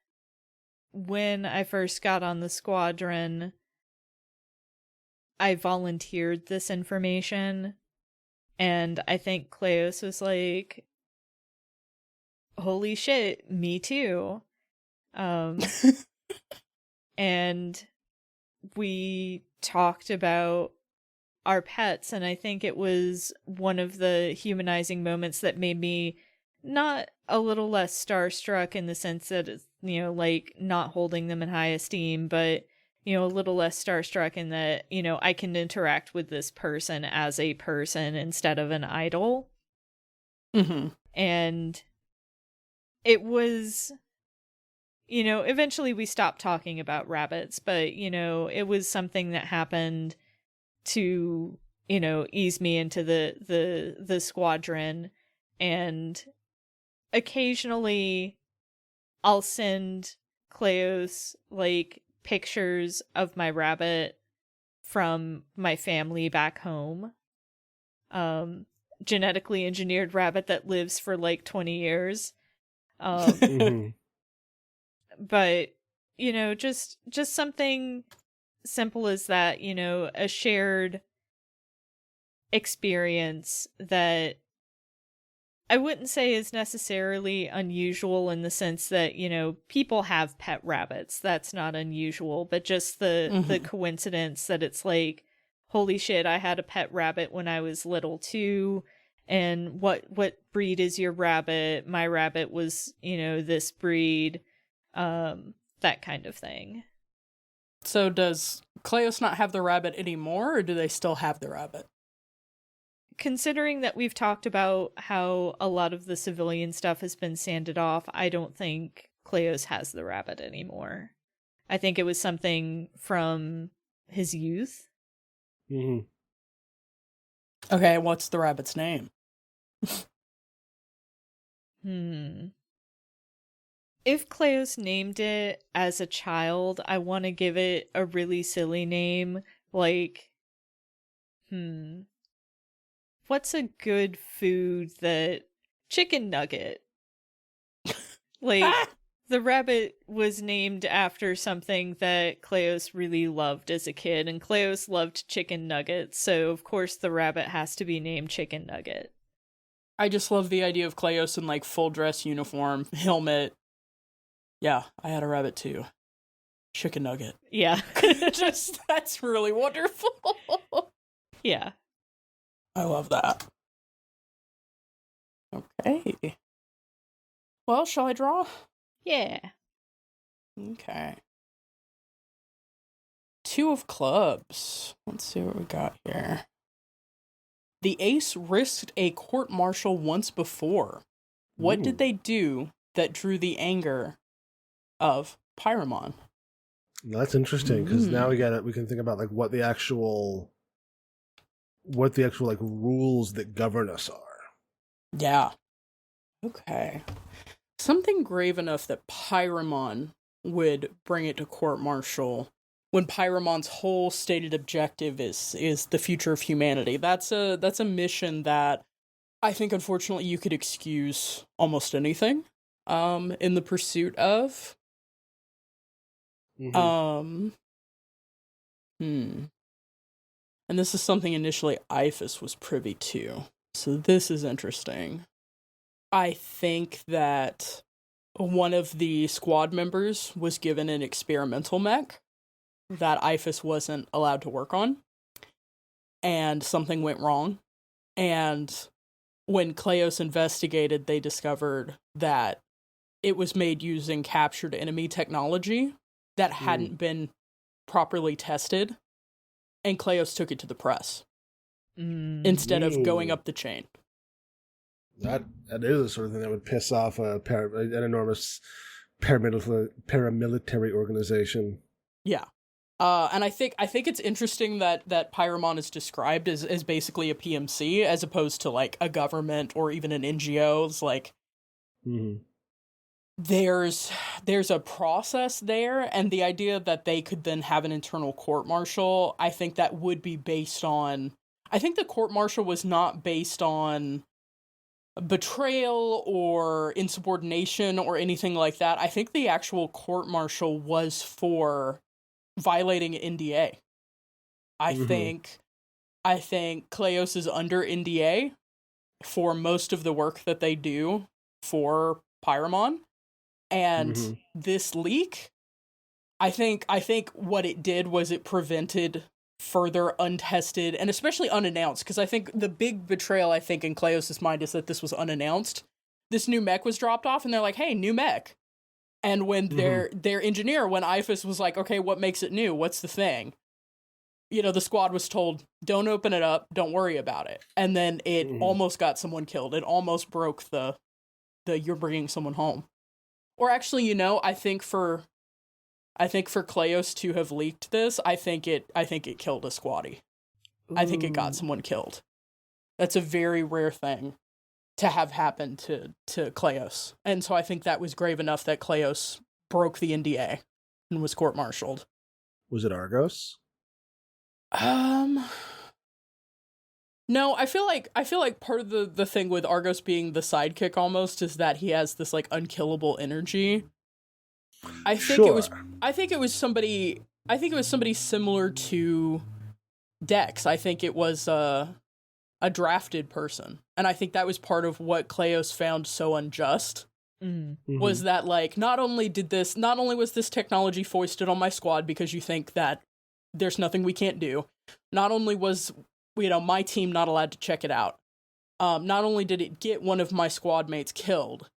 when I first got on the squadron, I volunteered this information. And I think Kleos was like, holy shit, me too. And we talked about our pets, and I think it was one of the humanizing moments that made me not a little less starstruck in the sense that it's, like not holding them in high esteem, but, a little less starstruck in that, I can interact with this person as a person instead of an idol. Mm-hmm. And it was, eventually we stopped talking about rabbits, but, it was something that happened to, ease me into the squadron. And occasionally I'll send Cleos like pictures of my rabbit from my family back home. Genetically engineered rabbit that lives for like 20 years. Mhm. But, just something simple as that, a shared experience that I wouldn't say is necessarily unusual in the sense that, people have pet rabbits. That's not unusual, but just the coincidence that it's like, holy shit, I had a pet rabbit when I was little too. And what breed is your rabbit? My rabbit was, this breed. That kind of thing. So does Cleos not have the rabbit anymore, or do they still have the rabbit? Considering that we've talked about how a lot of the civilian stuff has been sanded off, I don't think Cleos has the rabbit anymore. I think it was something from his youth. Mhm. Okay, what's the rabbit's name? If Cleos named it as a child, I want to give it a really silly name, like, what's a good food that... Chicken nugget. Like, the rabbit was named after something that Cleos really loved as a kid, and Cleos loved chicken nuggets, so of course the rabbit has to be named Chicken Nugget. I just love the idea of Cleos in, like, full dress uniform, helmet. Yeah, I had a rabbit too. Chicken nugget. Yeah. That's really wonderful. Yeah. I love that. Okay. Well, shall I draw? Yeah. Okay. 2 of clubs. Let's see what we got here. The ace risked a court-martial once before. What did they do that drew the anger of Pyramon? That's interesting, because now we can think about like what the actual like rules that govern us are. Yeah. Okay. Something grave enough that Pyramon would bring it to court-martial when Pyramon's whole stated objective is the future of humanity. That's a mission that I think, unfortunately, you could excuse almost anything in the pursuit of. And this is something initially Iphis was privy to. So this is interesting. I think that one of the squad members was given an experimental mech that Iphis wasn't allowed to work on, and something went wrong. And when Cleos investigated, they discovered that it was made using captured enemy technology that hadn't been properly tested, and Cleos took it to the press instead of going up the chain. That is the sort of thing that would piss off an enormous paramilitary organization. Yeah. And I think it's interesting that Pyramon is described as basically a PMC as opposed to like a government or even an NGO. It's like there's a process there, and the idea that they could then have an internal court-martial, I think that would be based on... I think the court-martial was not based on betrayal or insubordination or anything like that. I think the actual court-martial was for violating NDA. I think Cleos is under NDA for most of the work that they do for Pyramon. And this leak, I think what it did was it prevented further untested and especially unannounced, because I think the big betrayal, I think, in Cleos' mind is that this was unannounced, this new mech was dropped off, and they're like, "Hey, new mech." And when their engineer, when IFAS was like, "Okay, what makes it new? What's the thing?" You know, the squad was told, "Don't open it up. Don't worry about it." And then it almost got someone killed. It almost broke the "you're bringing someone home." Or actually, you know, I think for Kleos to have leaked this, I think it killed a squatty. Ooh. I think it got someone killed. That's a very rare thing to have happen to Kleos. And so I think that was grave enough that Kleos broke the NDA and was court-martialed. Was it Argos? No, I feel like part of the thing with Argos being the sidekick almost is that he has this like unkillable energy. I think it was somebody similar to Dex. I think it was a drafted person. And I think that was part of what Kleos found so unjust. Was that like not only was this technology foisted on my squad because you think that there's nothing we can't do, not only was, you know, my team not allowed to check it out, not only did it get one of my squad mates killed,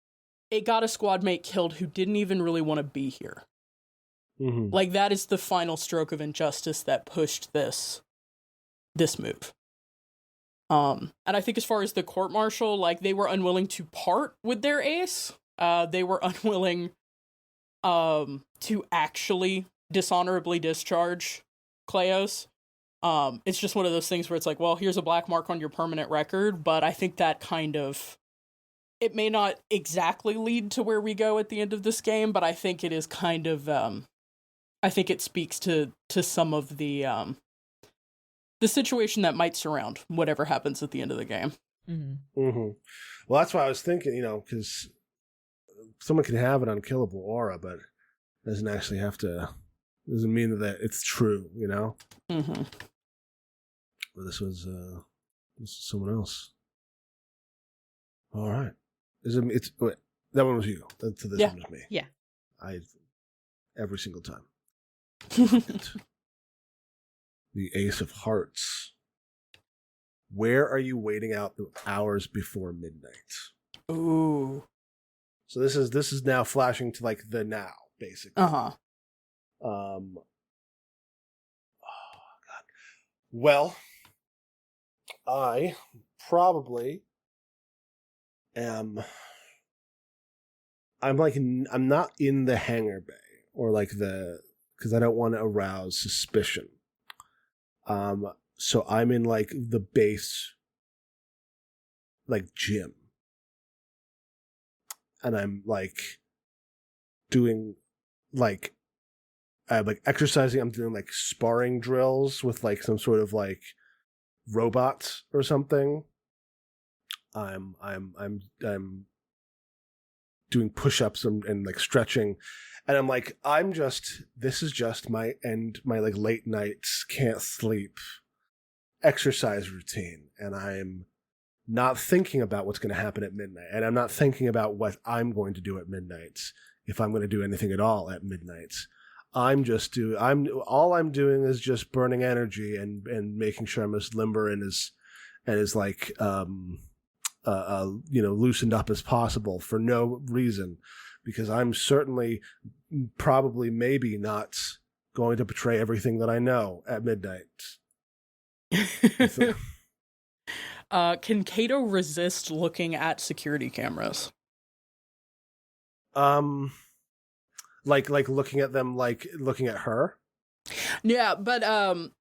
it got a squad mate killed who didn't even really want to be here. Like, that is the final stroke of injustice that pushed this move. And I think as far as the court-martial, like, they were unwilling to part with their ace. They were unwilling to actually dishonorably discharge Kleos. It's just one of those things where it's like, well, here's a black mark on your permanent record, but I think that kind of, it may not exactly lead to where we go at the end of this game, but I think it is kind of, I think it speaks to some of the situation that might surround whatever happens at the end of the game. Well, that's why I was thinking, you know, because someone can have an unkillable aura, but doesn't actually have to, doesn't mean that it's true, you know? But this was someone else. All right. Wait, that one was you. This one was me. Yeah. Every single time. The Ace of Hearts. Where are you waiting out the hours before midnight? Ooh. So this is now flashing to like the now, basically. Oh God. Well, I probably am. I'm not in the hangar bay or like because I don't want to arouse suspicion. So I'm in like the base, like gym, and I'm like doing like, I'm like exercising. I'm doing like sparring drills with like some sort of like robots or something. I'm doing push-ups and like stretching, and I'm like, this is just my like late nights can't sleep exercise routine, and I'm not thinking about what's going to happen at midnight, and I'm not thinking about what I'm going to do at midnight, if I'm going to do anything at all at midnight. All I'm doing is just burning energy and making sure I'm as limber and as like loosened up as possible for no reason, because I'm certainly probably maybe not going to betray everything that I know at midnight. Can Kato resist looking at security cameras? Like looking at them, like looking at her. Yeah, but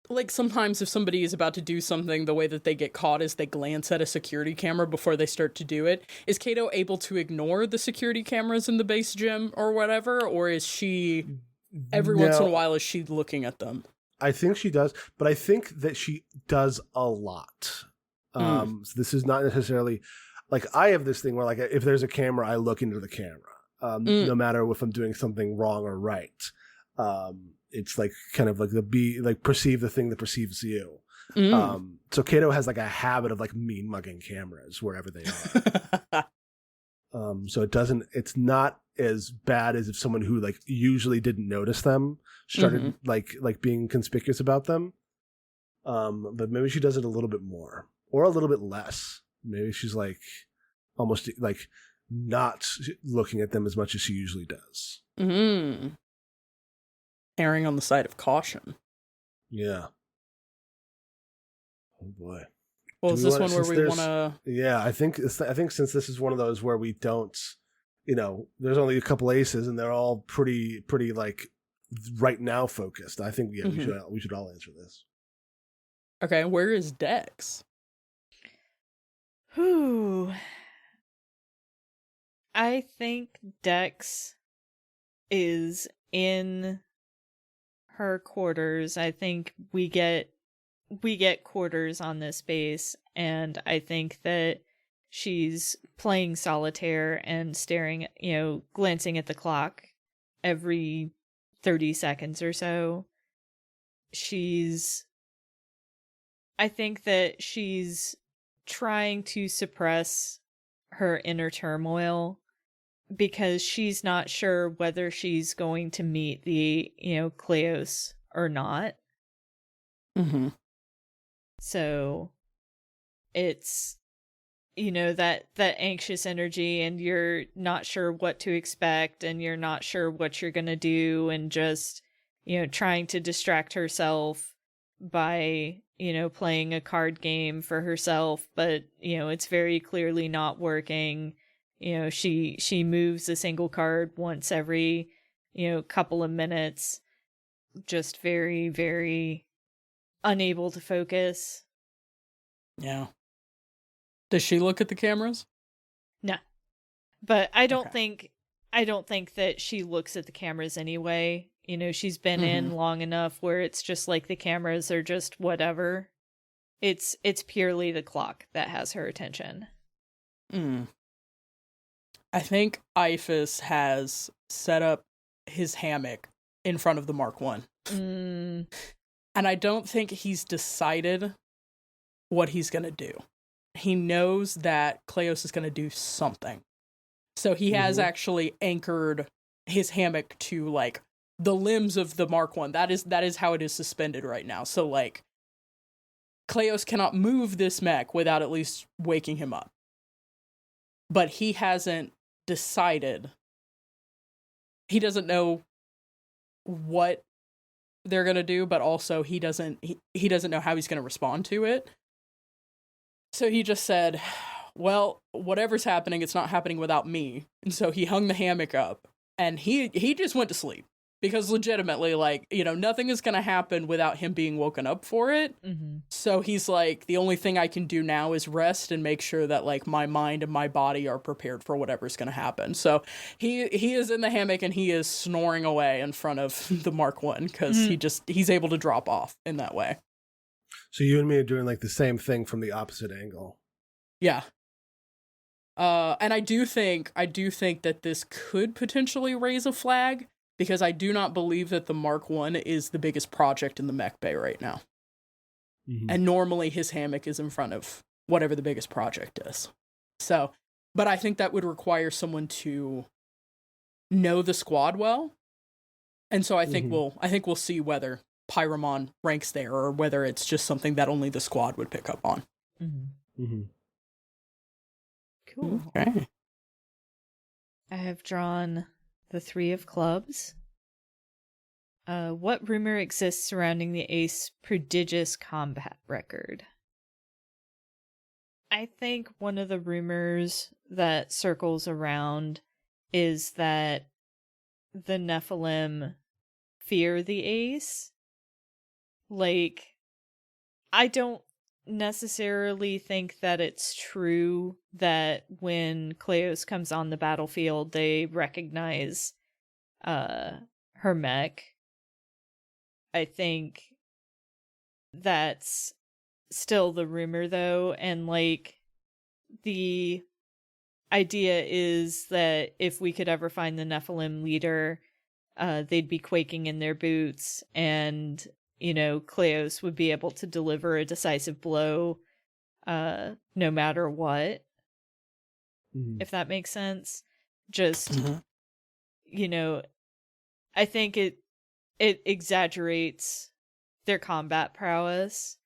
like sometimes if somebody is about to do something, the way that they get caught is they glance at a security camera before they start to do it. Is Kato able to ignore the security cameras in the base gym or whatever, or is she once in a while is she looking at them? I think she does, but I think that she does a lot. So this is not necessarily like, I have this thing where like if there's a camera, I look into the camera, no matter if I'm doing something wrong or right. It's like kind of like perceive the thing that perceives you. So Kato has like a habit of like mean mugging cameras wherever they are. So it's not as bad as if someone who like usually didn't notice them started like being conspicuous about them. But maybe she does it a little bit more or a little bit less. Maybe she's like almost like not looking at them as much as she usually does. Erring on the side of caution. Yeah. Oh boy. Well, is this one where we want to? Yeah, I think since this is one of those where we don't, there's only a couple aces and they're all pretty like right now focused. I think we should all answer this. Okay, where is Dex? Whew. I think Dex is in her quarters. I think we get quarters on this base, and I think that she's playing solitaire and staring, glancing at the clock every 30 seconds or so. I think that she's trying to suppress her inner turmoil because she's not sure whether she's going to meet the, Kleos or not. Mm-hmm. So it's, that anxious energy, and you're not sure what to expect, and you're not sure what you're going to do, and just, trying to distract herself by, playing a card game for herself, but, it's very clearly not working. She moves a single card once every, couple of minutes, just very, very unable to focus. Yeah. Does she look at the cameras? No. But I don't think that she looks at the cameras anyway. She's been in long enough where it's just like the cameras are just whatever. It's purely the clock that has her attention. I think Iphis has set up his hammock in front of the Mark 1. And I don't think he's decided what he's going to do. He knows that Kleos is going to do something. So he has actually anchored his hammock to, like, the limbs of the Mark 1. That is how it is suspended right now. So, like, Kleos cannot move this mech without at least waking him up. But he hasn't decided. He doesn't know what they're going to do, but also he doesn't know how he's going to respond to it. So he just said, well, whatever's happening, it's not happening without me. And so he hung the hammock up, and he just went to sleep. Because legitimately, like, nothing is going to happen without him being woken up for it. So he's like, the only thing I can do now is rest and make sure that, like, my mind and my body are prepared for whatever's going to happen. So he is in the hammock, and he is snoring away in front of the Mark 1 because he's able to drop off in that way. So you and me are doing, like, the same thing from the opposite angle. Yeah. And I do think that this could potentially raise a flag, because I do not believe that the Mark 1 is the biggest project in the mech bay right now. And normally his hammock is in front of whatever the biggest project is. So, but I think that would require someone to know the squad well. And so I think we'll see whether Pyramon ranks there, or whether it's just something that only the squad would pick up on. Cool. Okay. I have drawn the 3 of clubs. What rumor exists surrounding the ace prodigious combat record? I think one of the rumors that circles around is that the Nephilim fear the ace. Like, I don't necessarily think that it's true that when Kleos comes on the battlefield, they recognize her mech. I think that's still the rumor, though, and, like, the idea is that if we could ever find the Nephilim leader, they'd be quaking in their boots, and, Kleos would be able to deliver a decisive blow no matter what. If that makes sense. Just, I think it exaggerates their combat prowess.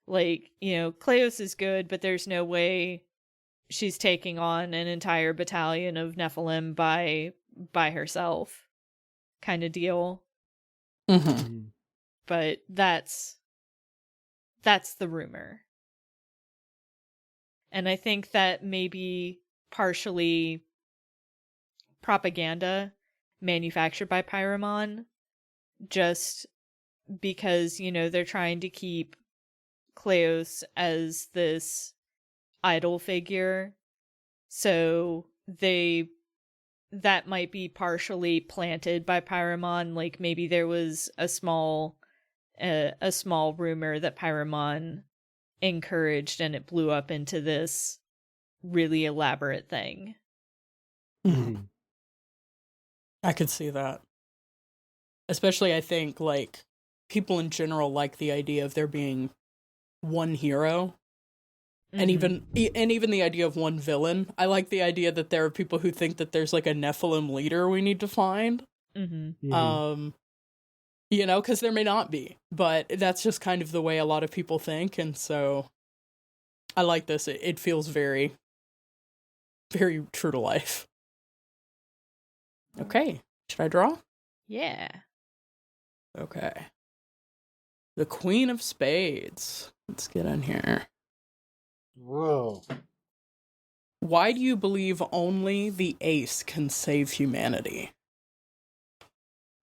Like, Kleos is good, but there's no way she's taking on an entire battalion of Nephilim by herself, kind of deal. Mm-hmm. But that's the rumor. And I think that maybe partially propaganda manufactured by Pyramon, just because, they're trying to keep Kleos as this idol figure. So that might be partially planted by Pyramon. Like maybe there was a small rumor that Pyramon encouraged and it blew up into this really elaborate thing. Mm-hmm. I could see that. Especially, I think, like, people in general like the idea of there being one hero. And even the idea of one villain. I like the idea that there are people who think that there's like a Nephilim leader we need to find. Because there may not be, but that's just kind of the way a lot of people think, and so I like this. It feels very, very true to life. Okay, should I draw? Yeah. Okay. The Queen of Spades. Let's get in here. Whoa. Why do you believe only the ace can save humanity?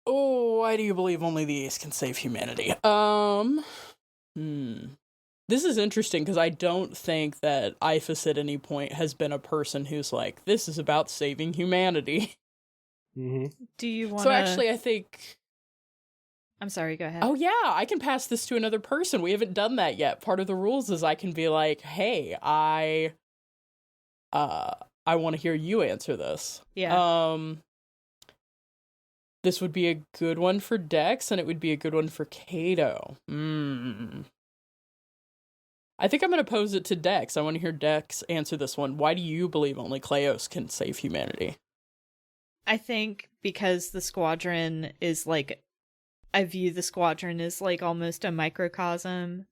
Oh, why do you believe only the ace can save humanity? This is interesting because I don't think that Iphis at any point has been a person who's like, this is about saving humanity. Mm-hmm. Do you want So actually, I think... I'm sorry, go ahead. Oh yeah, I can pass this to another person. We haven't done that yet. Part of the rules is I can be like, hey, I want to hear you answer this. Yeah. This would be a good one for Dex, and it would be a good one for Kato. I think I'm going to pose it to Dex. I want to hear Dex answer this one. Why do you believe only Kleos can save humanity? I think because the squadron is like... I view the squadron as like almost a microcosm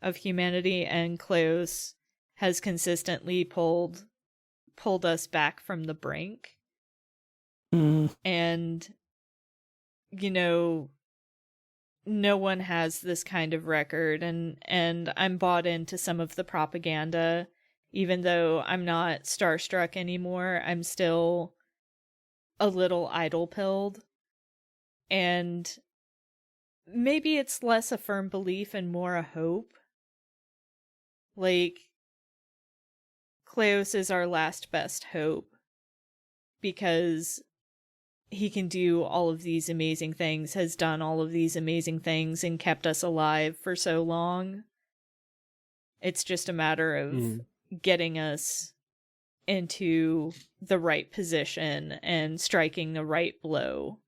of humanity, and Kleos has consistently pulled us back from the brink. And, no one has this kind of record, and I'm bought into some of the propaganda. Even though I'm not starstruck anymore, I'm still a little idle-pilled. And maybe it's less a firm belief and more a hope. Like, Kleos is our last best hope because he can do all of these amazing things, has done all of these amazing things, and kept us alive for so long. It's just a matter of getting us into the right position and striking the right blow.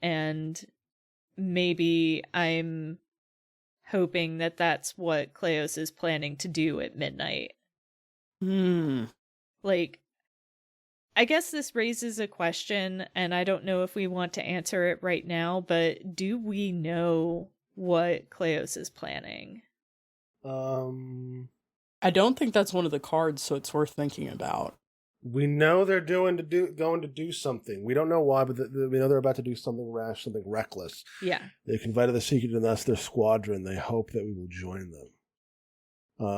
And maybe I'm hoping that that's what Kleos is planning to do at midnight. Like, I guess this raises a question, and I don't know if we want to answer it right now, but do we know what Kleos is planning? I don't think that's one of the cards, so it's worth thinking about. We know they're going to do something. We don't know why, but we know they're about to do something rash, something reckless. Yeah. They've confided the secret in us, their squadron. They hope that we will join them.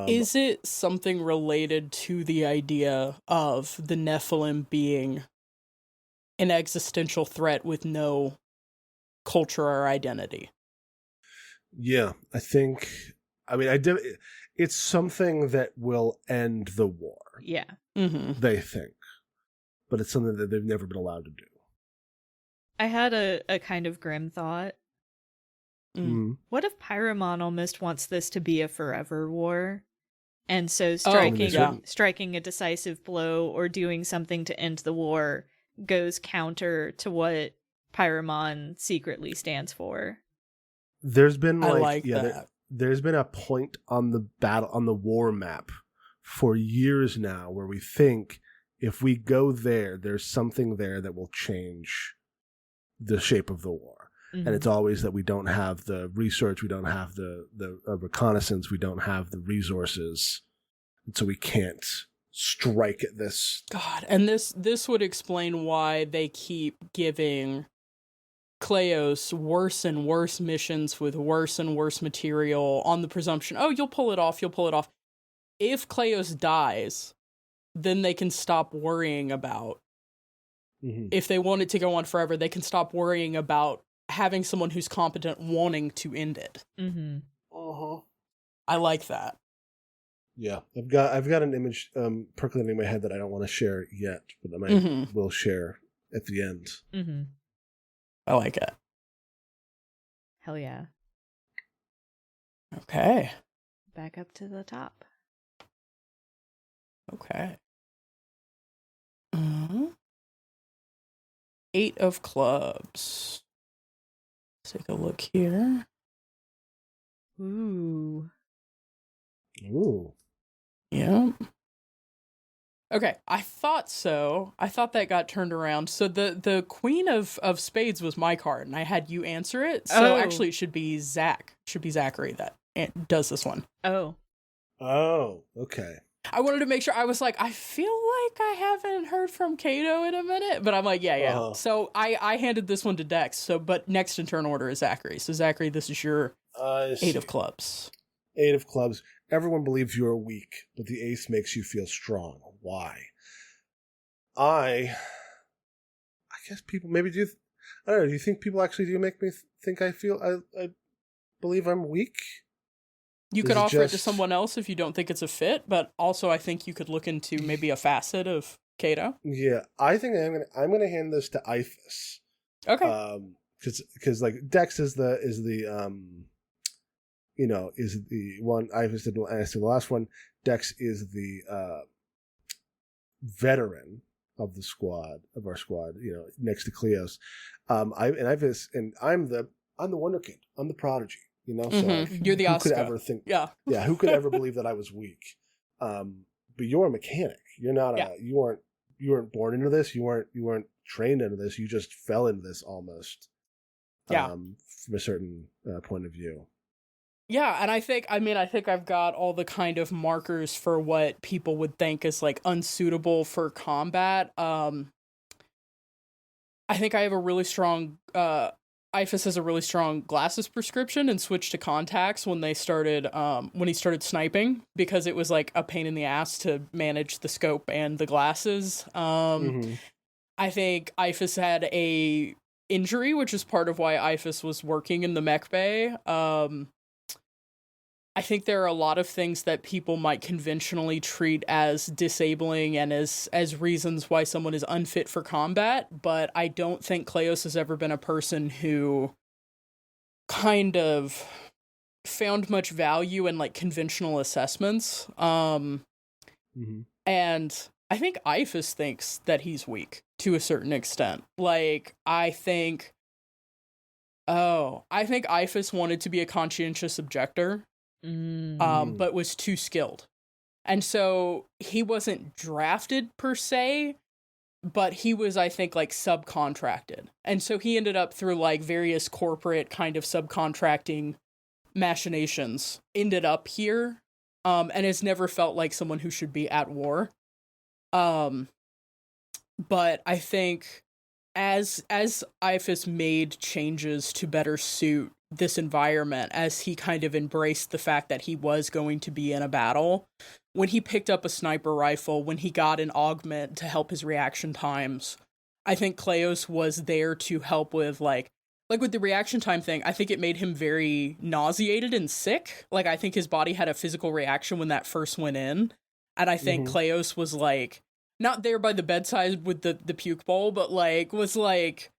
Is it something related to the idea of the Nephilim being an existential threat with no culture or identity? Yeah, I think... it's something that will end the war. Yeah. They think. But it's something that they've never been allowed to do. I had a kind of grim thought. What if Pyramon almost wants this to be a forever war? And so striking a decisive blow or doing something to end the war goes counter to what Pyramon secretly stands for. There's been that. There's been a point on the war map for years now where we think if we go there, there's something there that will change the shape of the war. And it's always that we don't have the research, we don't have the reconnaissance, we don't have the resources, and so we can't strike at this. God, and this would explain why they keep giving Kleos worse and worse missions with worse and worse material on the presumption, oh, you'll pull it off. If Kleos dies, then they can stop worrying about, if they want it to go on forever, they can stop worrying about having someone who's competent wanting to end it. I like that. Yeah, I've got an image percolating in my head that I don't want to share yet, but I will share at the end. I like it. Hell yeah. Okay. Back up to the top. Okay. 8 of clubs. Let's take a look here. Ooh. Yeah. Okay, I thought so. I thought that got turned around. So the Queen of Spades was my card, and I had you answer it. So actually, it should be Zach. It should be Zachary that does this one. Oh, okay. I wanted to make sure. I was like, I feel like I haven't heard from Kato in a minute, but I'm like, yeah. So I handed this one to Dex. So, but next in turn order is Zachary. So Zachary, this is your 8 of clubs. 8 of clubs. Everyone believes you are weak, but the ace makes you feel strong. Why? I guess people maybe do. I don't know. Do you think people actually do make me think I believe I'm weak? You could offer it to someone else if you don't think it's a fit, but also I think you could look into maybe a facet of Kato. Yeah, I think I'm gonna hand this to Ifis. Okay. Because like Dex is the one. Ifis didn't answer the last one. Dex is the veteran of our squad. Next to Kleos. I'm the wonder kid. I'm the prodigy. So you're the Oscar. Who could ever think? Yeah. Who could ever believe that I was weak? But you're a mechanic. You're not you weren't born into this. You weren't trained into this. You just fell into this almost. From a certain point of view. Yeah, and I think I've got all the kind of markers for what people would think is like unsuitable for combat. I think I have a really strong Ifis has a really strong glasses prescription and switched to contacts when he started sniping, because it was like a pain in the ass to manage the scope and the glasses. I think Ifis had a injury, which is part of why Ifis was working in the mech bay. I think there are a lot of things that people might conventionally treat as disabling and as reasons why someone is unfit for combat, but I don't think Kleos has ever been a person who kind of found much value in like conventional assessments. And I think Ifis thinks that he's weak to a certain extent. Like, I think Ifis wanted to be a conscientious objector. But was too skilled. And so he wasn't drafted per se, but he was, I think, like subcontracted. And so he ended up through like various corporate kind of subcontracting machinations, ended up here, and has never felt like someone who should be at war. But I think as Ifis made changes to better suit this environment, as he kind of embraced the fact that he was going to be in a battle, when he picked up a sniper rifle, when he got an augment to help his reaction times, I think Kleos was there to help with like with the reaction time thing. I think it made him very nauseated and sick. Like, I think his body had a physical reaction when that first went in, and I think Kleos was like not there by the bedside with the puke bowl, but like was like,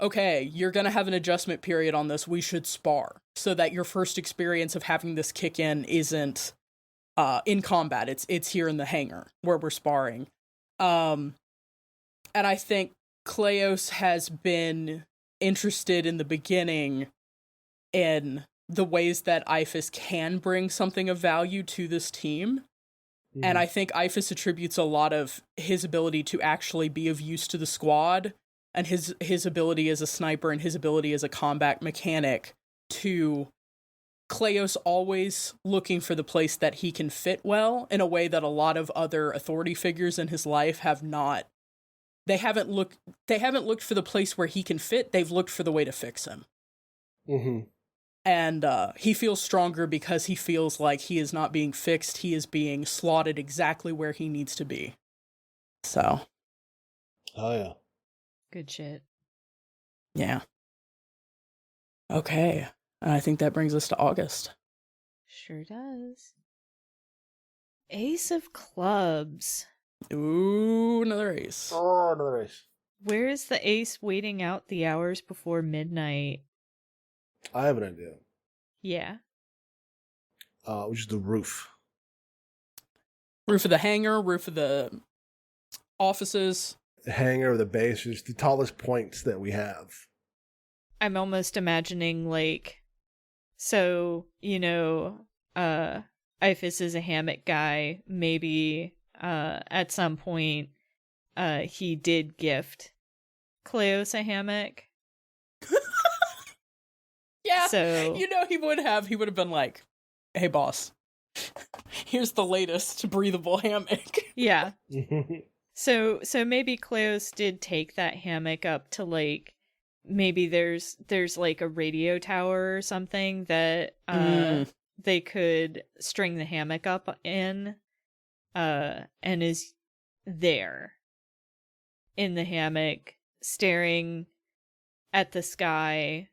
okay, you're going to have an adjustment period on this. We should spar so that your first experience of having this kick in isn't in combat. It's here in the hangar where we're sparring. And I think Kleos has been interested in the beginning in the ways that Ifis can bring something of value to this team. And I think Ifis attributes a lot of his ability to actually be of use to the squad and his ability as a sniper and his ability as a combat mechanic to Cleos always looking for the place that he can fit well in a way that a lot of other authority figures in his life have not. They haven't looked for the place where he can fit. They've looked for the way to fix him. Mm-hmm. And he feels stronger because he feels like he is not being fixed. He is being slotted exactly where he needs to be. So. Oh, yeah. Good shit. Yeah. Okay. I think that brings us to August. Sure does. Ace of Clubs. Ooh, another ace. Oh, another ace. Where is the ace waiting out the hours before midnight? I have an idea. Yeah. Which is the roof. Roof of the hangar, roof of the offices. The hangar, the base, just the tallest points that we have. I'm almost imagining, like, so, Ifis is a hammock guy. Maybe at some point he did gift Cleos a hammock. Yeah, so he would have been like, hey boss, here's the latest breathable hammock. Yeah. So maybe Cleos did take that hammock up to, like, maybe there's like a radio tower or something that they could string the hammock up in, and is there in the hammock staring at the sky.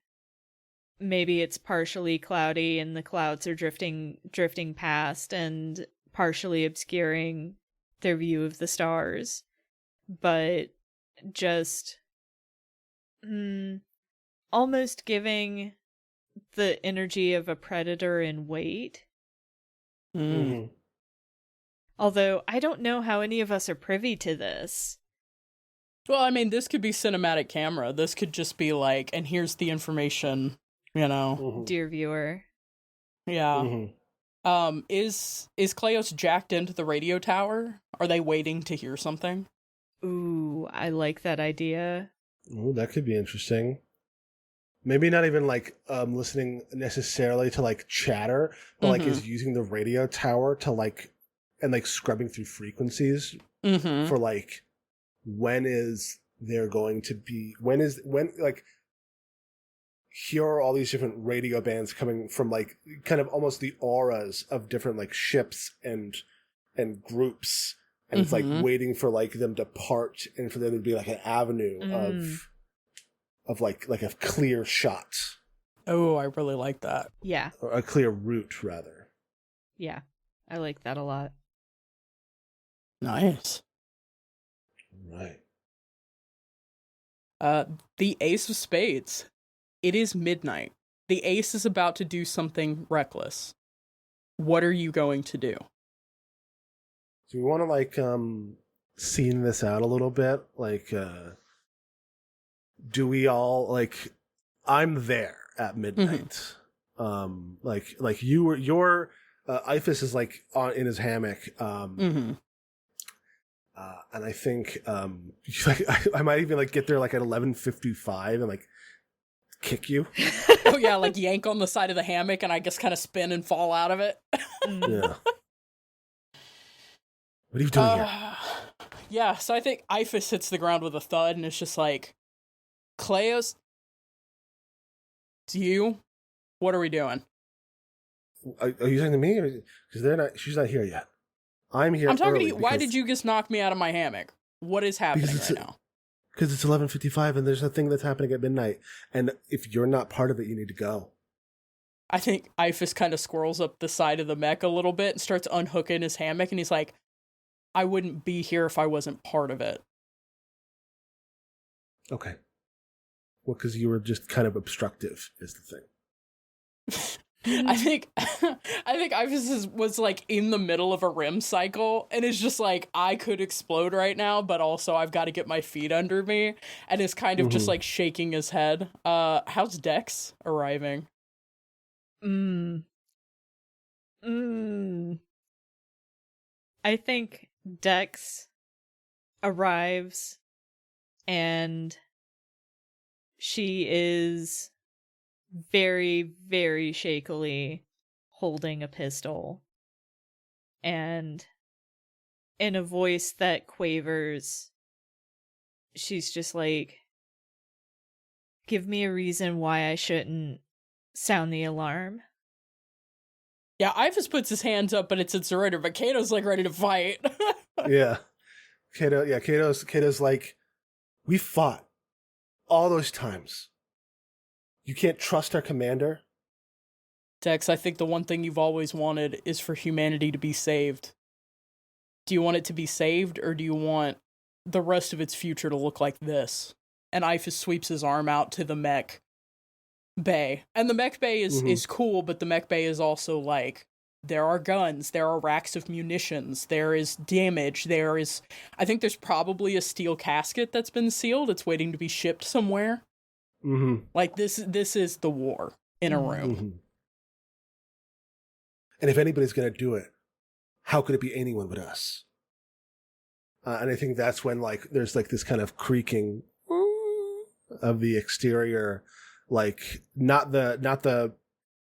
Maybe it's partially cloudy and the clouds are drifting past and partially obscuring their view of the stars, but just almost giving the energy of a predator in wait. Mm-hmm. Although I don't know how any of us are privy to this. Well, I mean, this could be cinematic camera. This could just be like, and here's the information, Mm-hmm. Dear viewer. Yeah. Mm-hmm. Is Cleos jacked into the radio tower? Are they waiting to hear something? Ooh, I like that idea. Ooh, that could be interesting. Maybe not even like listening necessarily to like chatter, but like is using the radio tower to like and like scrubbing through frequencies for like when like here are all these different radio bands coming from like kind of almost the auras of different like ships and groups, and it's like waiting for like them to part and for there to be like an avenue of like a clear shot. Oh, I really like that. Yeah. Or a clear route, rather. Yeah. I like that a lot. Nice. Right. The Ace of Spades. It is midnight. The ace is about to do something reckless. What are you going to do? Do we want to like scene this out a little bit? Like do we all like I'm there at midnight. Like your Ifis is like in his hammock. And I think like I might even like get there like at 11:55 and like kick you. Oh yeah, like yank on the side of the hammock and I just kind of spin and fall out of it. Yeah. What are you doing here? Yeah, so I think Ifis hits the ground with a thud and it's just like, Cleos, it's you? What are we doing? Are you saying to me? Because she's not here yet. I'm here. I'm talking to you. Why did you just knock me out of my hammock? What is happening right now? Because it's 11:55 and there's a thing that's happening at midnight. And if you're not part of it, you need to go. I think Ifis kind of squirrels up the side of the mech a little bit and starts unhooking his hammock. And he's like, I wouldn't be here if I wasn't part of it. Okay. Well, because you were just kind of obstructive is the thing. I think Ifis was like in the middle of a REM cycle and is just like, I could explode right now, but also I've got to get my feet under me, and is kind of just like shaking his head. How's Dex arriving? I think Dex arrives and she is very, very shakily holding a pistol. And in a voice that quavers, she's just like, give me a reason why I shouldn't sound the alarm. Yeah, Ifus puts his hands up, but it's a surrender, but Kato's like ready to fight. Yeah. Kato's like, we fought all those times. You can't trust our commander? Dex, I think the one thing you've always wanted is for humanity to be saved. Do you want it to be saved, or do you want the rest of its future to look like this? And Ifus sweeps his arm out to the mech bay. And the mech bay is cool, but the mech bay is also like, there are guns, there are racks of munitions, there is damage, I think there's probably a steel casket that's been sealed, it's waiting to be shipped somewhere. Like, this is the war in a room. And if anybody's going to do it, how could it be anyone but us? And I think that's when, like, there's like this kind of creaking of the exterior, like not the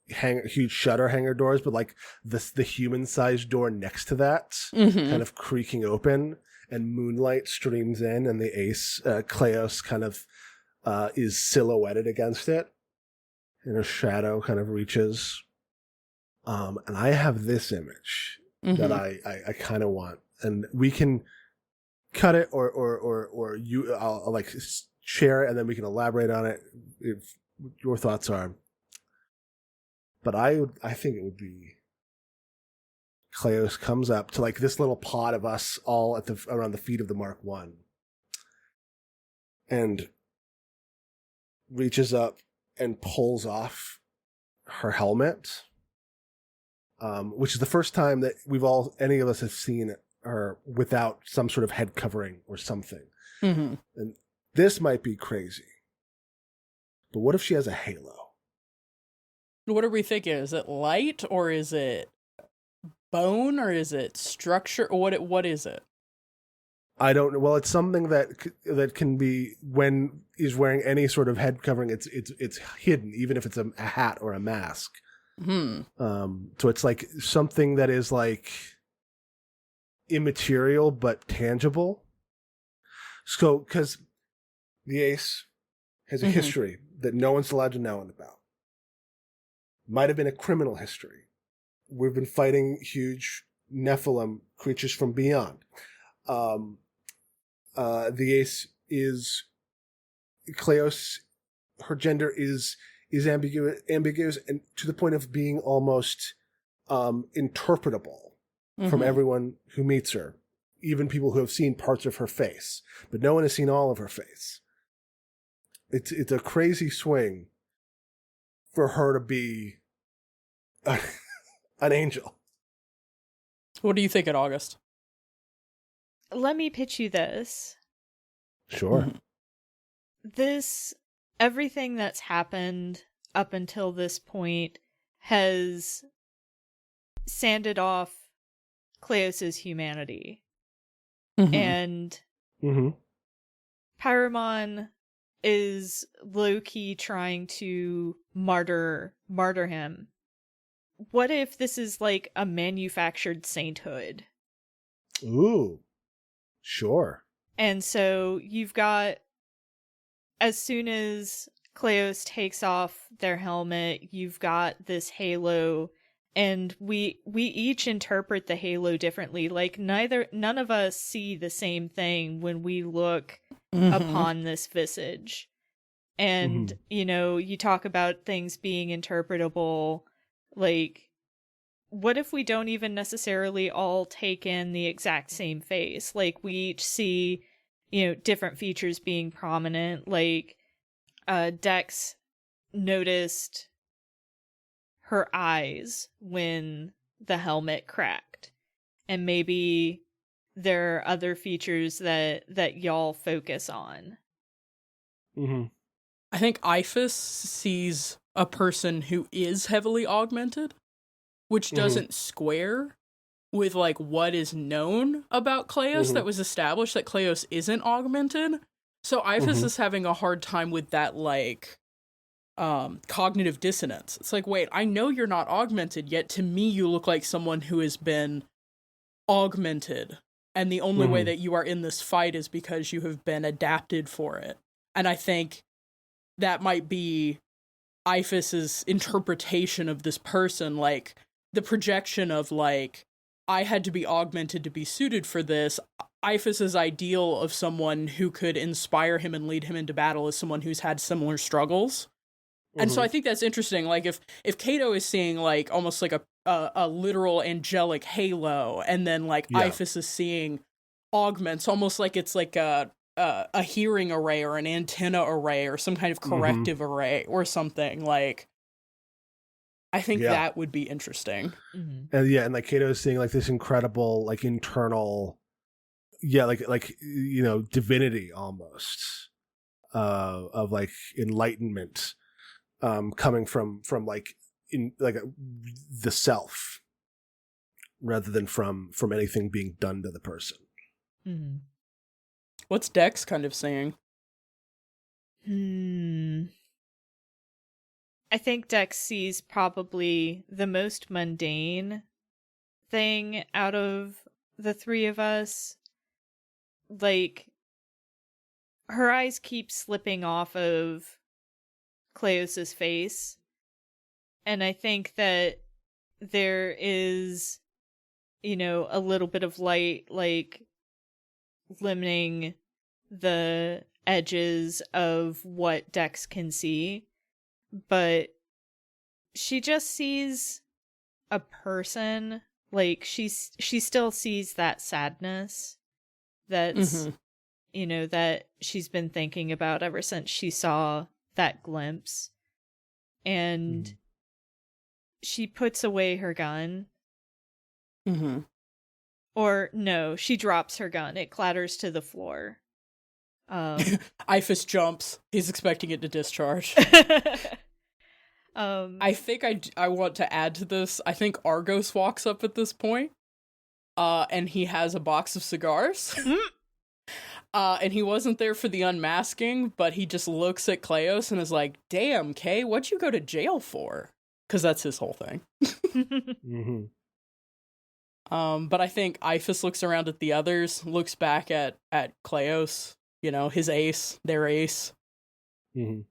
huge shutter hanger doors, but like the human-sized door next to that kind of creaking open, and moonlight streams in, and the ace, Kleos, kind of is silhouetted against it, and a shadow kind of reaches. And I have this image that I kind of want, and we can cut it or you, I'll like share it, and then we can elaborate on it if your thoughts are. But I think it would be Kleos comes up to like this little pod of us all at around the feet of the Mark I, and reaches up and pulls off her helmet, which is the first time that any of us have seen her without some sort of head covering or something. And this might be crazy, but what if she has a halo? What are we thinking? Is it light, or is it bone, or is it structure? What is it? I don't know. Well, it's something that can be, when he's wearing any sort of head covering, it's hidden, even if it's a hat or a mask. So it's like something that is like immaterial but tangible. So, because the ace has a history that no one's allowed to know about. Might have been a criminal history. We've been fighting huge Nephilim creatures from beyond. The ace is Kleos. Her gender is ambiguous, and to the point of being almost interpretable from everyone who meets her, even people who have seen parts of her face, but no one has seen all of her face. It's a crazy swing for her to be an angel. What do you think, August? Let me pitch you this. Sure. Everything that's happened up until this point has sanded off Kleos' humanity. And Pyramon is low-key trying to martyr him. What if this is like a manufactured sainthood? Ooh, sure. And so you've got, as soon as Kleos takes off their helmet, you've got this halo, and we each interpret the halo differently. Like none of us see the same thing when we look upon this visage. And, you talk about things being interpretable. Like, what if we don't even necessarily all take in the exact same face? Like, we each see, different features being prominent. Like, Dex noticed her eyes when the helmet cracked. And maybe there are other features that y'all focus on. I think Ifus sees a person who is heavily augmented, which doesn't square with like what is known about Kleos that was established, that Kleos isn't augmented. So Ifus is having a hard time with that, like, cognitive dissonance. It's like, wait, I know you're not augmented, yet to me you look like someone who has been augmented, and the only way that you are in this fight is because you have been adapted for it. And I think that might be Iphis's interpretation of this person, like the projection of like, I had to be augmented to be suited for this. Iphis's ideal of someone who could inspire him and lead him into battle is someone who's had similar struggles. And so I think that's interesting. Like if Cato is seeing like almost like a literal angelic halo, and then like Iphis is seeing augments, almost like it's like a hearing array or an antenna array or some kind of corrective array or something. Like, I think that would be interesting. And like Cato is seeing like this incredible like internal, like you know, divinity almost of like enlightenment. Coming from like in like the self, rather than from anything being done to the person. What's Dex kind of saying? I think Dex sees probably the most mundane thing out of the three of us. Like, her eyes keep slipping off of Cleos's face, and I think that there is, you know, a little bit of light like limiting the edges of what Dex can see, but she just sees a person. Like, she still sees that sadness that's you know, that she's been thinking about ever since she saw that glimpse, and she puts away her gun. Or no, she drops her gun. It clatters to the floor. Iphis jumps. He's expecting it to discharge. I think I want to add to this. I think Argos walks up at this point, and he has a box of cigars. And he wasn't there for the unmasking, but he just looks at Cleos and is like, damn, Kay, what'd you go to jail for? Because that's his whole thing. But I think Iphis looks around at the others, looks back at Cleos, you know, his ace, their ace, and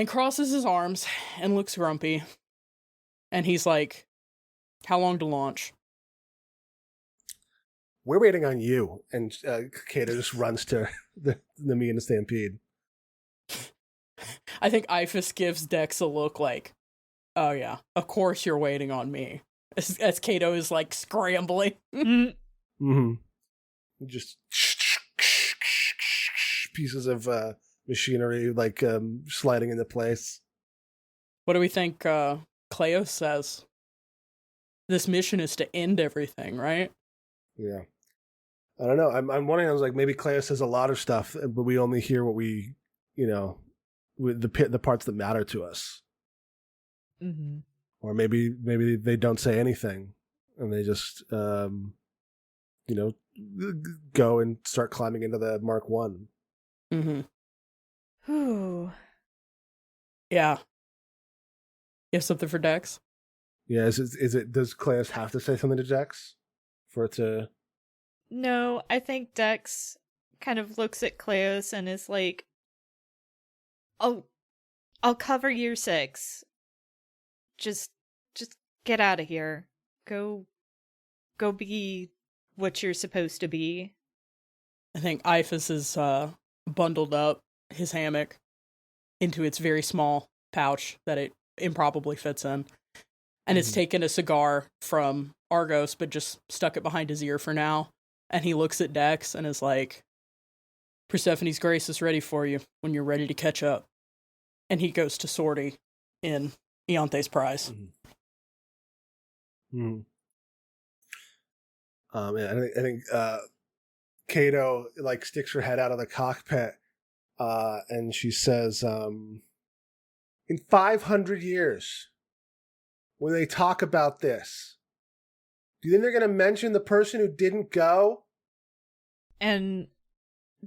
crosses his arms and looks grumpy. And he's like, how long to launch? We're waiting on you. And Cato just runs to the me and the Stampede. I think Iphis gives Dex a look like, oh yeah, of course you're waiting on me. As Cato is like scrambling. Just pieces of machinery like sliding into place. What do we think Cleos says? This mission is to end everything, right? Yeah. I don't know. I'm wondering, I was like, maybe Cleos says a lot of stuff, but we only hear what we, you know, with the parts that matter to us. Or maybe they don't say anything, and they just, you know, go and start climbing into the Mark 1. Yeah. You have something for Dex? Yeah, is it does Cleos have to say something to Dex for it to? No, I think Dex kind of looks at Cleos and is like, I'll cover year 6. Just get out of here. Go be what you're supposed to be. I think Iphis is bundled up his hammock into its very small pouch that it improbably fits in. And it's taken a cigar from Argos, but just stuck it behind his ear for now. And he looks at Dex and is like, Persephone's grace is ready for you when you're ready to catch up. And he goes to sortie in Ianthe's prize. Yeah, I think Cato like sticks her head out of the cockpit, and she says, "In 500 years, when they talk about this, do you think they're going to mention the person who didn't go?" And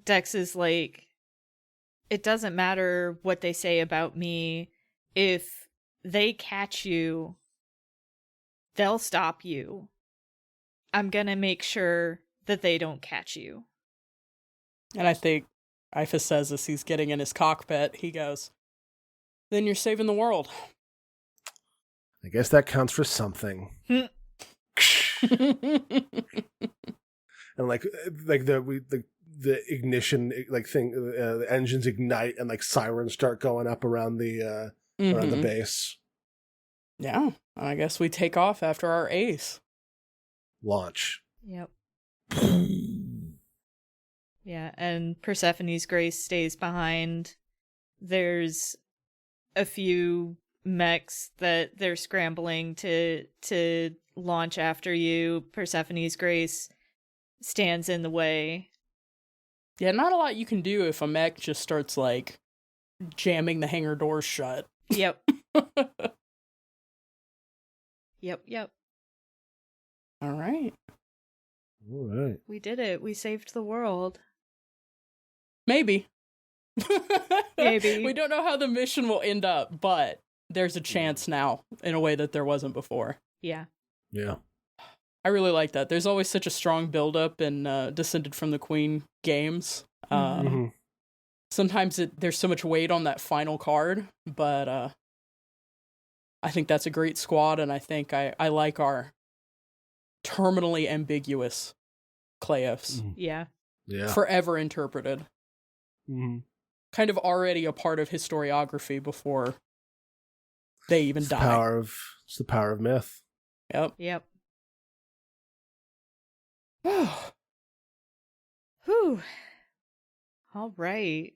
Dex is like, it doesn't matter what they say about me. if they catch you, they'll stop you. I'm gonna make sure that they don't catch you. And I think Iphis says as he's getting in his cockpit, he goes, then you're saving the world. I guess that counts for something. And like the ignition thing, the engines ignite and like sirens start going up around the around the base. Yeah, I guess we take off after our ace. Launch. Yep. Yeah, and Persephone's Grace stays behind. There's a few mechs that they're scrambling to launch after you. Persephone's Grace stands in the way. Yeah, not a lot you can do if a mech just starts, like, jamming the hangar doors shut. Yep. Yep. All right. We did it. We saved the world. Maybe. Maybe. We don't know how the mission will end up, but there's a chance now in a way that there wasn't before. Yeah. Yeah. I really like that. There's always such a strong build-up in Descended from the Queen games. Sometimes there's so much weight on that final card, but I think that's a great squad, and I think I like our terminally ambiguous Cleophs. Yeah. Forever interpreted. Kind of already a part of historiography before they even die. It's the power of myth. Yep. Whew. All right.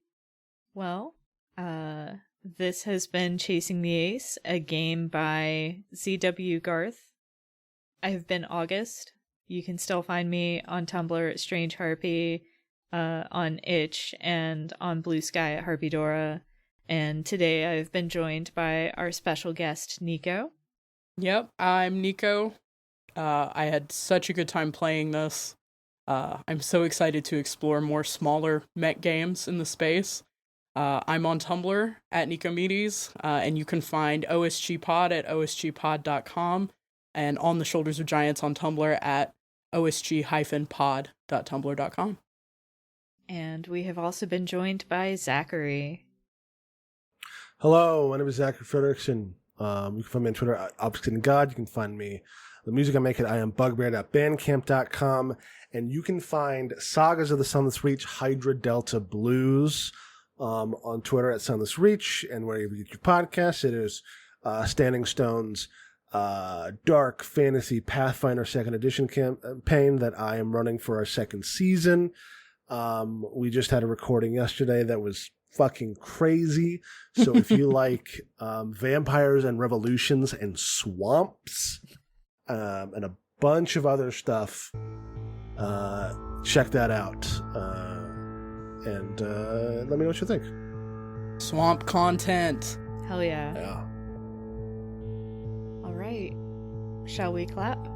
Well, this has been Chasing the Ace, a game by ZW Garth. I have been August. You can still find me on Tumblr at Strange Harpy, on Itch, and on Blue Sky at Harpydora. And today I've been joined by our special guest, Nico. Yep, I'm Nico. I had such a good time playing this. I'm so excited to explore more smaller mech games in the space. I'm on Tumblr at Nicomedes, and you can find OSG Pod at osgpod.com and On the Shoulders of Giants on Tumblr at osg-pod.tumblr.com. And we have also been joined by Zachary. Hello, my name is Zachary Frederickson. You can find me on Twitter at ObscureGod. You can find me, the music I make at iambugbear.bandcamp.com. And you can find Sagas of the Sunless Reach, Hydra Delta Blues on Twitter at Sunless Reach. And wherever you get your podcasts, it is Standing Stone's dark fantasy Pathfinder 2nd edition campaign that I am running for our second season. We just had a recording yesterday that was fucking crazy. So if you like vampires and revolutions and swamps and a bunch of other stuff, check that out. And let me know what you think. Swamp content. Hell yeah. Yeah. All right. Shall we clap?